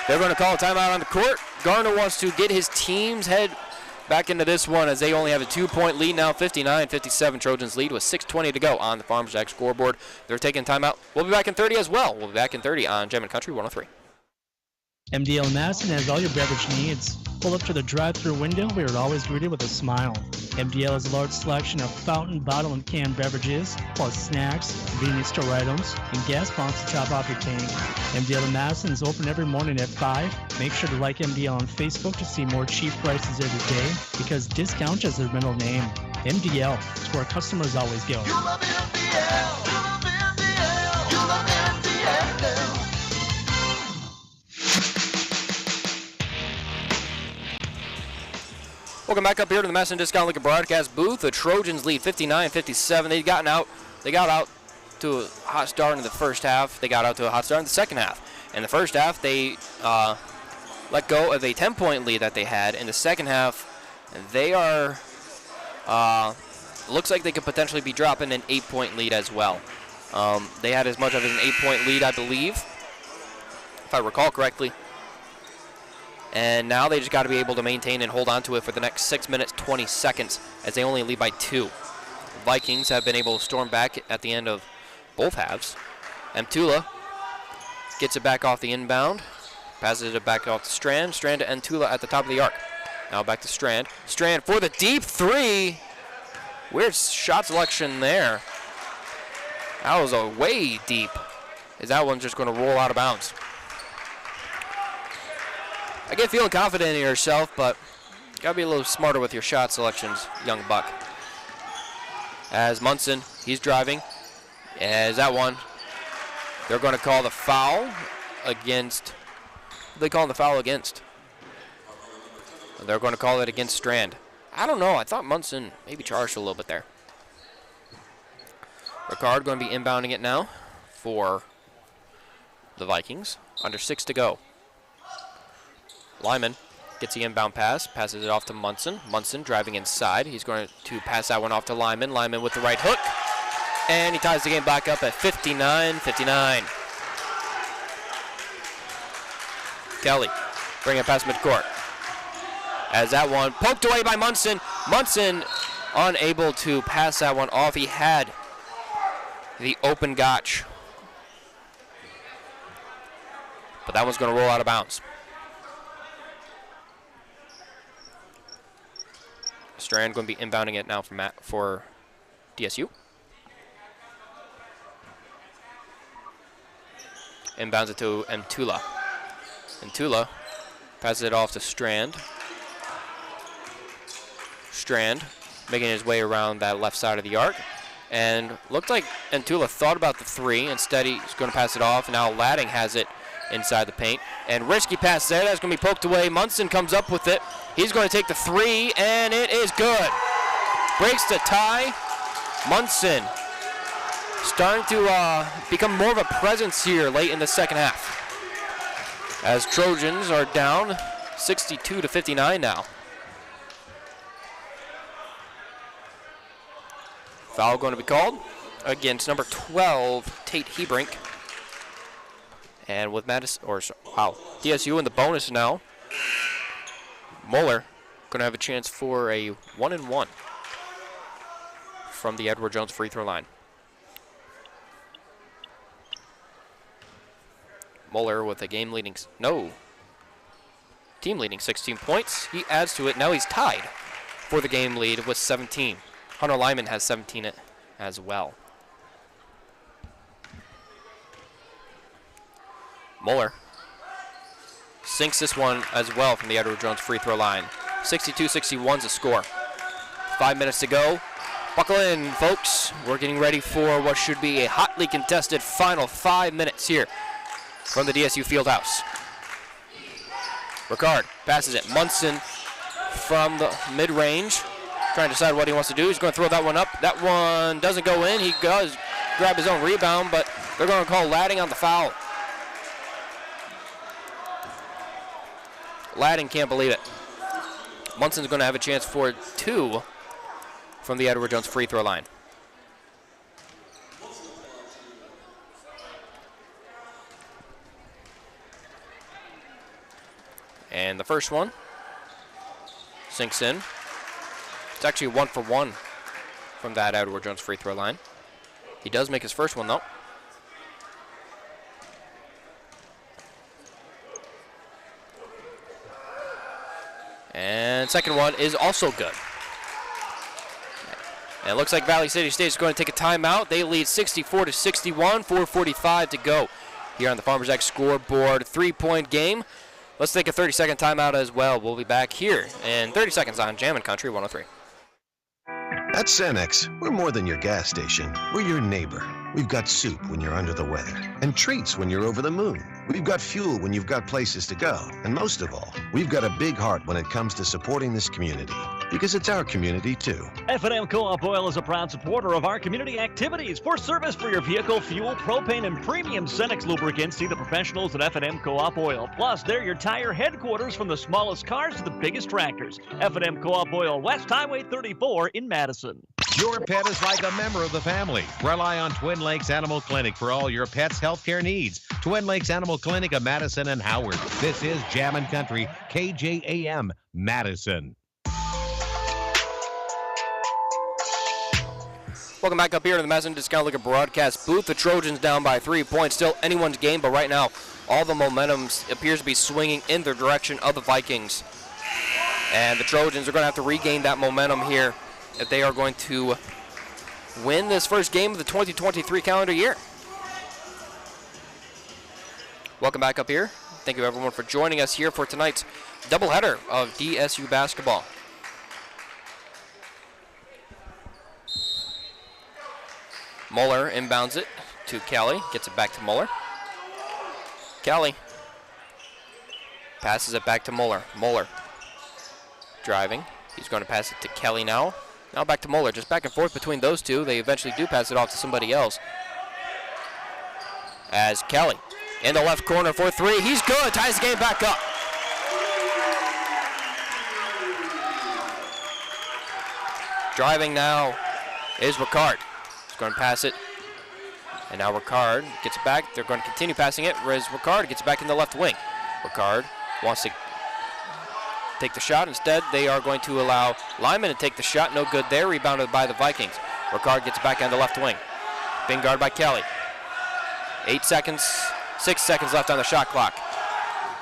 they're going to call a timeout on the court. Garner wants to get his team's head back into this one as they only have a 2-point lead now, 59-57. Trojans lead with 6:20 to go on the Farmers Jack scoreboard. They're taking timeout. We'll be back in 30 as well. We'll be back in 30 on Gem and Country 103. MDL Madison has all your beverage needs. Pull up to the drive-thru window where you're always greeted with a smile. MDL has a large selection of fountain, bottle, and canned beverages, plus snacks, convenience store items, and gas pumps to top off your tank. MDL in Madison is open every morning at 5. Make sure to like MDL on Facebook to see more cheap prices every day, because discount is their middle name. MDL is where customers always go. You love MDL. You love MDL. You love MDL. Welcome back up here to the Madison Discount Liquor broadcast booth. The Trojans lead 59-57. They got out to a hot start in the first half. They got out to a hot start in the second half. In the first half, they let go of a 10-point lead that they had. In the second half, they are looks like they could potentially be dropping an 8-point lead as well. They had as much of an 8-point lead, I believe, if I recall correctly. And now they just got to be able to maintain and hold on to it for the next 6 minutes, 20 seconds, as they only lead by 2. Vikings have been able to storm back at the end of both halves. Mtula gets it back off the inbound, passes it back off to Strand. Strand to Mtula at the top of the arc. Now back to Strand. Strand for the deep 3. Weird shot selection there. That was a way deep. Is that one just going to roll out of bounds? I get feeling confident in yourself, but you gotta be a little smarter with your shot selections, young buck. As Munson, he's driving. As that one, they're going to call the foul against. Who they calling the foul against? They're going to call it against Strand. I don't know. I thought Munson maybe charged a little bit there. Ricard going to be inbounding it now for the Vikings. Under 6 to go. Lyman gets the inbound pass, passes it off to Munson. Munson driving inside. He's going to pass that one off to Lyman. Lyman with the right hook. And he ties the game back up at 59-59. Kelly bringing it past midcourt. As that one poked away by Munson. Munson unable to pass that one off. He had the open gotch. But that one's going to roll out of bounds. Strand going to be inbounding it now for DSU. Inbounds it to Mtula. Mtula passes it off to Strand. Strand making his way around that left side of the arc. And looked like Mtula thought about the 3. Instead, he's going to pass it off. Now Ladding has it inside the paint. And risky pass there. That's going to be poked away. Munson comes up with it. He's going to take the 3, and it is good. Breaks the tie. Munson starting to become more of a presence here late in the second half. As Trojans are down 62-59 now. Foul going to be called against number 12, Tate Hebrink. And with Madison, DSU in the bonus now. Moeller going to have a chance for a 1-and-1 from the Edward Jones free throw line. Moeller with a team leading 16 points. He adds to it. Now he's tied for the game lead with 17. Hunter Lyman has 17 as well. Moeller sinks this one as well from the Edward Jones free throw line. 62-61's the score. 5 minutes to go. Buckle in, folks. We're getting ready for what should be a hotly contested final 5 minutes here from the DSU Fieldhouse. Ricard passes it. Munson from the mid-range, trying to decide what he wants to do. He's going to throw that one up. That one doesn't go in. He goes grab his own rebound, but they're going to call Ladding on the foul. Ladding can't believe it. Munson's going to have a chance for 2 from the Edward Jones free throw line. And the first one sinks in. It's actually 1 for 1 from that Edward Jones free throw line. He does make his first one though. And second one is also good. And it looks like Valley City State is going to take a timeout. They lead 64-61, 4:45 to go here on the Farmers X scoreboard. 3-point game. Let's take a 30-second timeout as well. We'll be back here in 30 seconds on Jammin' Country 103. At Cenex, we're more than your gas station. We're your neighbor. We've got soup when you're under the weather and treats when you're over the moon. We've got fuel when you've got places to go. And most of all, we've got a big heart when it comes to supporting this community, because it's our community too. F&M Co-op Oil is a proud supporter of our community activities. For service for your vehicle, fuel, propane, and premium Cenex lubricants, see the professionals at F&M Co-op Oil. Plus, they're your tire headquarters, from the smallest cars to the biggest tractors. F&M Co-op Oil, West Highway 34 in Madison. Your pet is like a member of the family. Rely on Twin Lakes Animal Clinic for all your pet's healthcare needs. Twin Lakes Animal Clinic of Madison and Howard. This is Jammin' Country, KJAM, Madison. Welcome back up here to the Madison Discount Liquor broadcast booth. The Trojans down by 3 points. Still anyone's game, but right now all the momentum appears to be swinging in the direction of the Vikings. And the Trojans are going to have to regain that momentum here if they are going to win this first game of the 2023 calendar year. Welcome back up here. Thank you everyone for joining us here for tonight's doubleheader of DSU basketball. Muller inbounds it to Kelly, gets it back to Muller. Kelly passes it back to Muller. Muller driving. He's going to pass it to Kelly now. Now back to Muller, just back and forth between those two. They eventually do pass it off to somebody else. As Kelly in the left corner for 3. He's good, ties the game back up. Driving now is Ricard. He's going to pass it. And now Ricard gets it back. They're going to continue passing it, whereas Ricard gets it back in the left wing. Ricard wants to take the shot. Instead, they are going to allow Lyman to take the shot. No good there. Rebounded by the Vikings. Ricard gets back on the left wing. Being guarded by Kelly. 6 seconds left on the shot clock.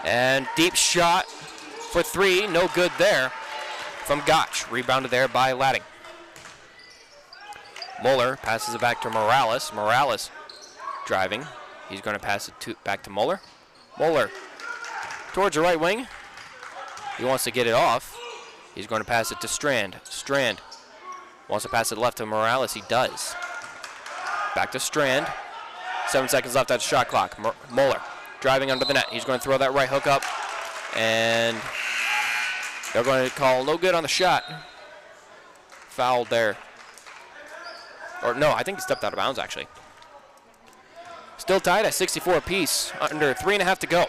And deep shot for 3. No good there from Gotch. Rebounded there by Ladding. Muller passes it back to Morales. Morales driving. He's going to pass it back to Muller. Muller towards the right wing. He wants to get it off. He's going to pass it to Strand. Strand wants to pass it left to Morales. He does. Back to Strand. 7 seconds left at the shot clock. Muller driving under the net. He's going to throw that right hook up. And they're going to call no good on the shot. Fouled there. Or no, I think he stepped out of bounds actually. Still tied at 64 apiece. Under 3.5 to go.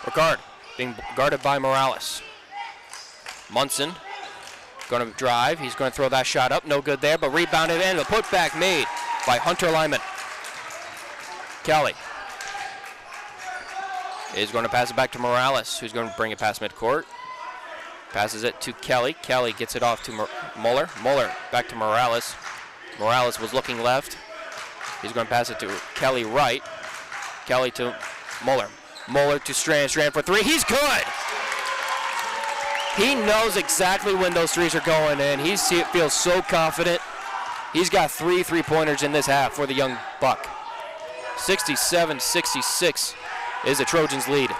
Ricard being guarded by Morales. Munson going to drive. He's going to throw that shot up. No good there, but rebounded in. The putback made by Hunter Lyman. Kelly is going to pass it back to Morales, who's going to bring it past midcourt. Passes it to Kelly. Kelly gets it off to Muller. Muller back to Morales. Morales was looking left. He's going to pass it to Kelly right. Kelly to Muller. Muller to Strand. Strand for 3. He's good! He knows exactly when those threes are going in. He feels so confident. He's got 3 3-pointers in this half for the young buck. 67-66 is the Trojans' lead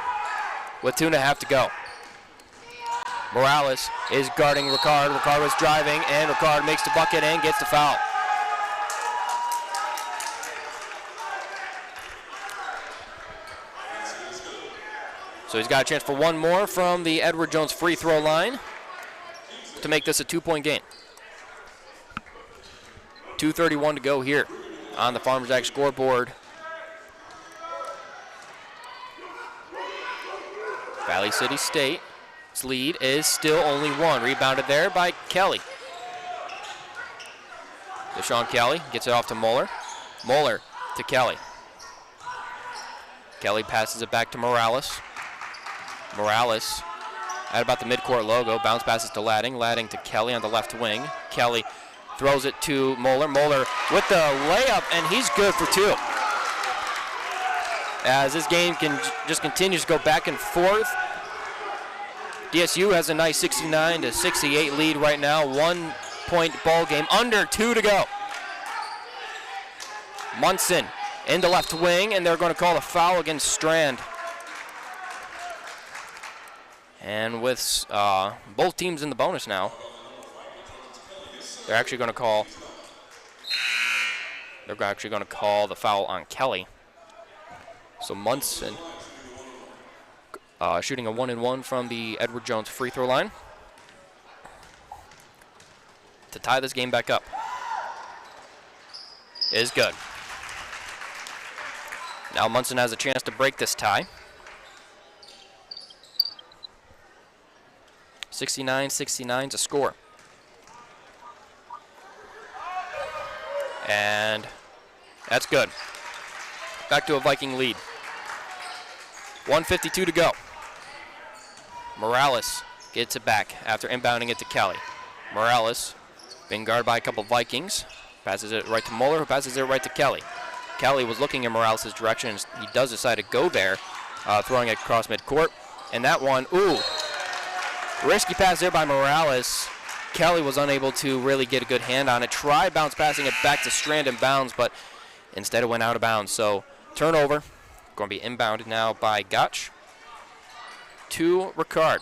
with 2.5 to go. Morales is guarding Ricard. Ricard was driving, and Ricard makes the bucket and gets the foul. So he's got a chance for one more from the Edward Jones free throw line to make this a 2-point game. 2:31 to go here on the Farmers Ag scoreboard. Valley City State's lead is still only 1. Rebounded there by Kelly. Deshaun Kelly gets it off to Moeller. Moeller to Kelly. Kelly passes it back to Morales. Morales at about the midcourt logo. Bounce passes to Ladding. Ladding to Kelly on the left wing. Kelly throws it to Moeller. Moeller with the layup, and he's good for 2. As this game just continues to go back and forth. DSU has a nice 69-68 lead right now. 1-point ball game. Under 2 to go. Munson in the left wing, and they're going to call a foul against Strand. And with both teams in the bonus now, they're actually going to call the foul on Kelly. So Munson shooting a 1-and-1 from the Edward Jones free throw line to tie this game back up. Is good. Now Munson has a chance to break this tie. 69-69 to score. And that's good. Back to a Viking lead. 1:52 to go. Morales gets it back after inbounding it to Kelly. Morales being guarded by a couple Vikings. Passes it right to Moeller, who passes it right to Kelly. Kelly was looking in Morales' direction, and he does decide to go there, throwing it across midcourt. And that one, risky pass there by Morales. Kelly was unable to really get a good hand on it. Tried bounce passing it back to Strand in bounds, but instead it went out of bounds. So turnover, going to be inbounded now by Gotch to Ricard.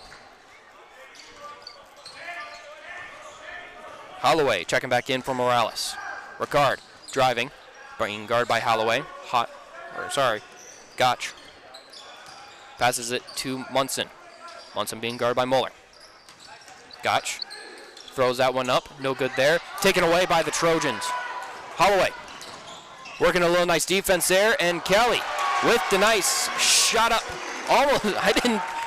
Holloway checking back in for Morales. Ricard driving, being guarded by Holloway. Gotch passes it to Munson. Munson being guarded by Moeller. Gotch throws that one up, no good there. Taken away by the Trojans. Holloway working a little nice defense there, and Kelly with the nice shot up. Almost,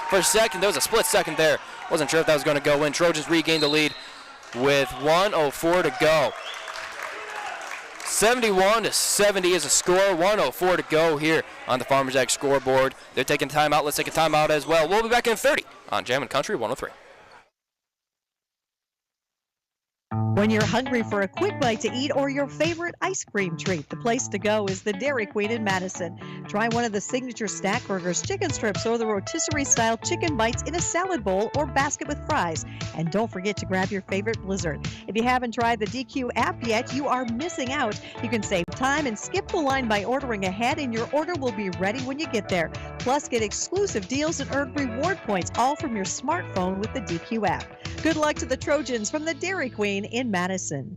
for a second, there was a split second there. Wasn't sure if that was going to go in. Trojans regained the lead with 1:04 to go. 71-70 is a score. 1:04 to go here on the Farmers Ag scoreboard. They're taking timeout. Let's take a timeout as well. We'll be back in 30 on Jammin' Country 103. When you're hungry for a quick bite to eat or your favorite ice cream treat, the place to go is the Dairy Queen in Madison. Try one of the signature snack burgers, chicken strips, or the rotisserie-style chicken bites in a salad bowl or basket with fries. And don't forget to grab your favorite Blizzard. If you haven't tried the DQ app yet, you are missing out. You can save time and skip the line by ordering ahead, and your order will be ready when you get there. Plus, get exclusive deals and earn reward points, all from your smartphone with the DQ app. Good luck to the Trojans from the Dairy Queen in Madison.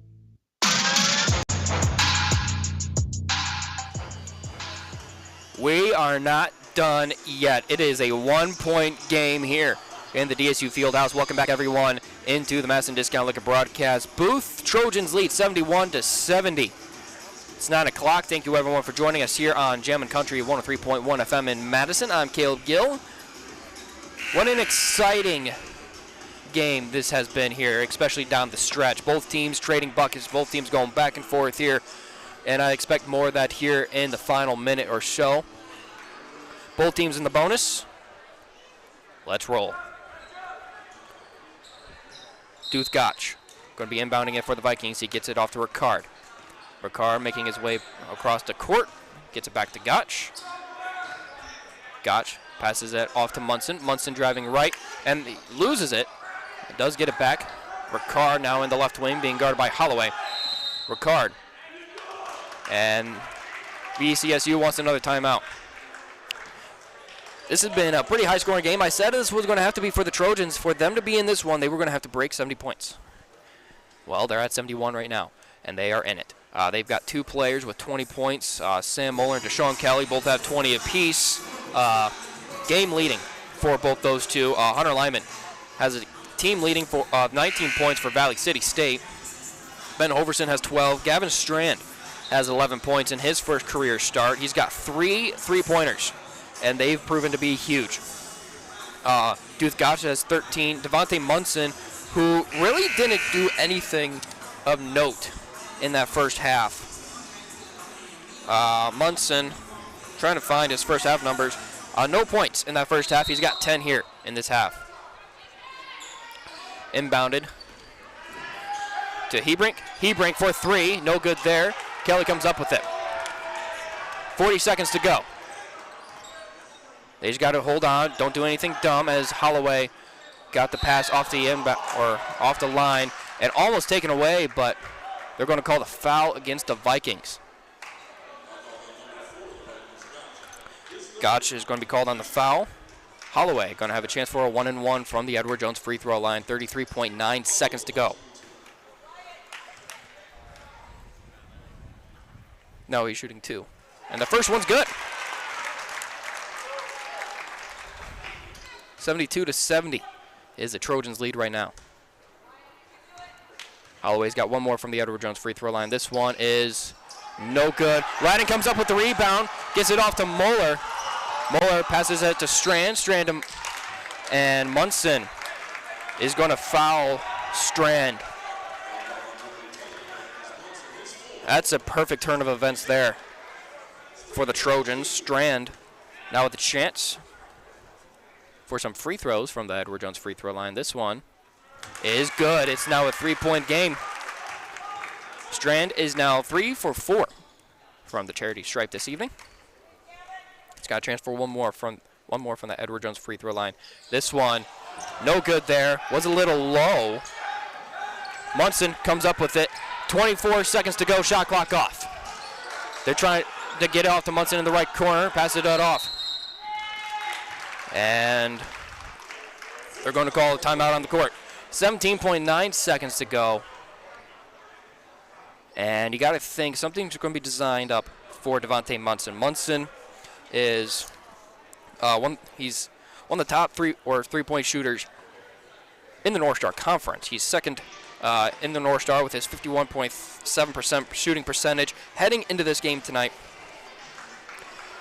We are not done yet. It is a 1-point game here in the DSU Fieldhouse. Welcome back, everyone, into the Madison Discount Liquor broadcast booth. Trojans lead 71-70. It's 9 o'clock. Thank you, everyone, for joining us here on Jammin' Country 103.1 FM in Madison. I'm Caleb Gill. What an exciting game this has been here, especially down the stretch. Both teams trading buckets, both teams going back and forth here, and I expect more of that here in the final minute or so. Both teams in the bonus. Let's roll. Duth Gotch going to be inbounding it for the Vikings. He gets it off to Ricard. Ricard making his way across the court, gets it back to Gotch. Gotch passes it off to Munson. Munson driving right and loses it. Does get it back. Ricard now in the left wing, being guarded by Holloway. Ricard. And BCSU wants another timeout. This has been a pretty high-scoring game. I said this was going to have to be for the Trojans. For them to be in this one, they were going to have to break 70 points. Well, they're at 71 right now, and they are in it. They've got 2 players with 20 points. Sam Moeller and Deshaun Kelly both have 20 apiece. Game leading for both those two. Hunter Lyman has a team leading for 19 points for Valley City State. Ben Hoverson has 12. Gavin Strand has 11 points in his first career start. He's got 3 3-pointers, and they've proven to be huge. Duth Gotcha has 13. Devontae Munson, who really didn't do anything of note in that first half. Munson, trying to find his first half numbers. No points in that first half. He's got 10 here in this half. Inbounded to Hebrink. Hebrink for 3. No good there. Kelly comes up with it. 40 seconds to go. They just got to hold on. Don't do anything dumb, as Holloway got the pass off the off the line and almost taken away, but they're going to call the foul against the Vikings. Gotch is going to be called on the foul. Holloway going to have a chance for a 1-and-1 from the Edward Jones free throw line. 33.9 seconds to go. No, he's shooting 2. And the first one's good. 72-70 is the Trojans' lead right now. Holloway's got one more from the Edward Jones free throw line. This one is no good. Ryden comes up with the rebound, gets it off to Moeller. Moeller passes it to Strand. Strand and Munson is going to foul Strand. That's a perfect turn of events there for the Trojans. Strand now with a chance for some free throws from the Edward Jones free throw line. This one is good. It's now a 3-point game. Strand is now 3 for 4 from the charity stripe this evening. He's got a chance for one more from the Edward Jones free throw line. This one, no good there. Was a little low. Munson comes up with it. 24 seconds to go. Shot clock off. They're trying to get it off to Munson in the right corner. Pass it off. And they're going to call a timeout on the court. 17.9 seconds to go. And you got to think something's going to be designed up for Devontae Munson. Munson is he's one of the top 3-point shooters in the North Star Conference. He's second in the North Star with his 51.7% shooting percentage heading into this game tonight.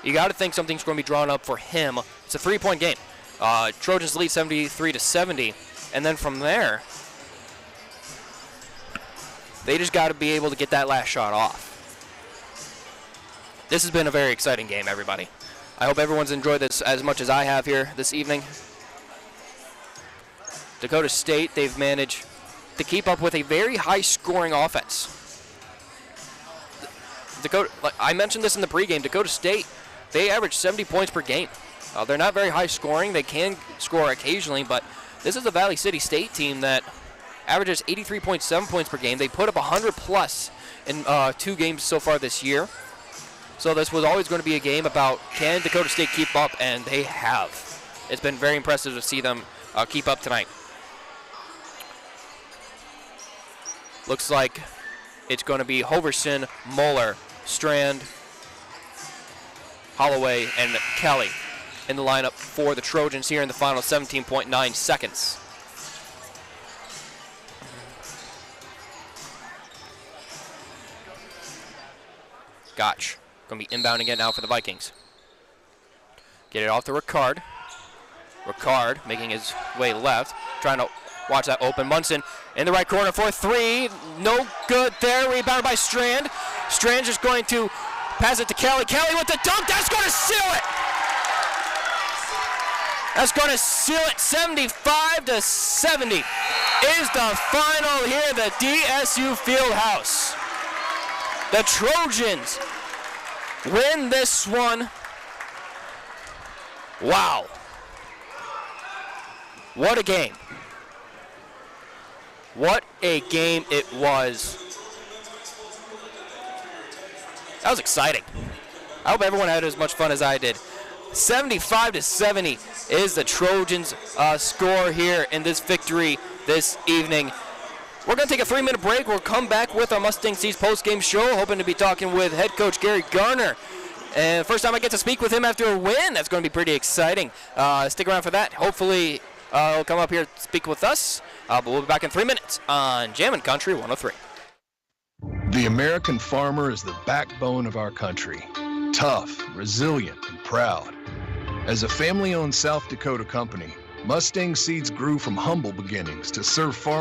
You got to think something's going to be drawn up for him. It's a 3-point game. Trojans lead 73-70, and then from there, they just got to be able to get that last shot off. This has been a very exciting game, everybody. I hope everyone's enjoyed this as much as I have here this evening. Dakota State, they've managed to keep up with a very high-scoring offense. I mentioned this in the pregame. Dakota State, they average 70 points per game. They're not very high-scoring. They can score occasionally, but this is a Valley City State team that averages 83.7 points per game. They put up 100-plus in 2 games so far this year. So this was always going to be a game about can Dakota State keep up, and they have. It's been very impressive to see them keep up tonight. Looks like it's going to be Hoverson, Moeller, Strand, Holloway, and Kelly in the lineup for the Trojans here in the final 17.9 seconds. Gotch going to be inbounding it now for the Vikings. Get it off to Ricard. Ricard making his way left, trying to watch that open. Munson in the right corner for 3. No good there. Rebounded by Strand. Strand just going to pass it to Kelly. Kelly with the dunk. That's going to seal it. That's going to seal it. 75-70 is the final here at the DSU FIeldhouse. The Trojans win this one. Wow. What a game. What a game it was. That was exciting. I hope everyone had as much fun as I did. 75-70 is the Trojans' score here in this victory this evening. We're going to take a 3-minute break. We'll come back with our Mustang Seeds post-game show, hoping to be talking with head coach Gary Garner. And first time I get to speak with him after a win. That's going to be pretty exciting. Stick around for that. Hopefully he'll come up here to speak with us. But we'll be back in 3 minutes on Jammin' Country 103. The American farmer is the backbone of our country. Tough, resilient, and proud. As a family-owned South Dakota company, Mustang Seeds grew from humble beginnings to serve farmers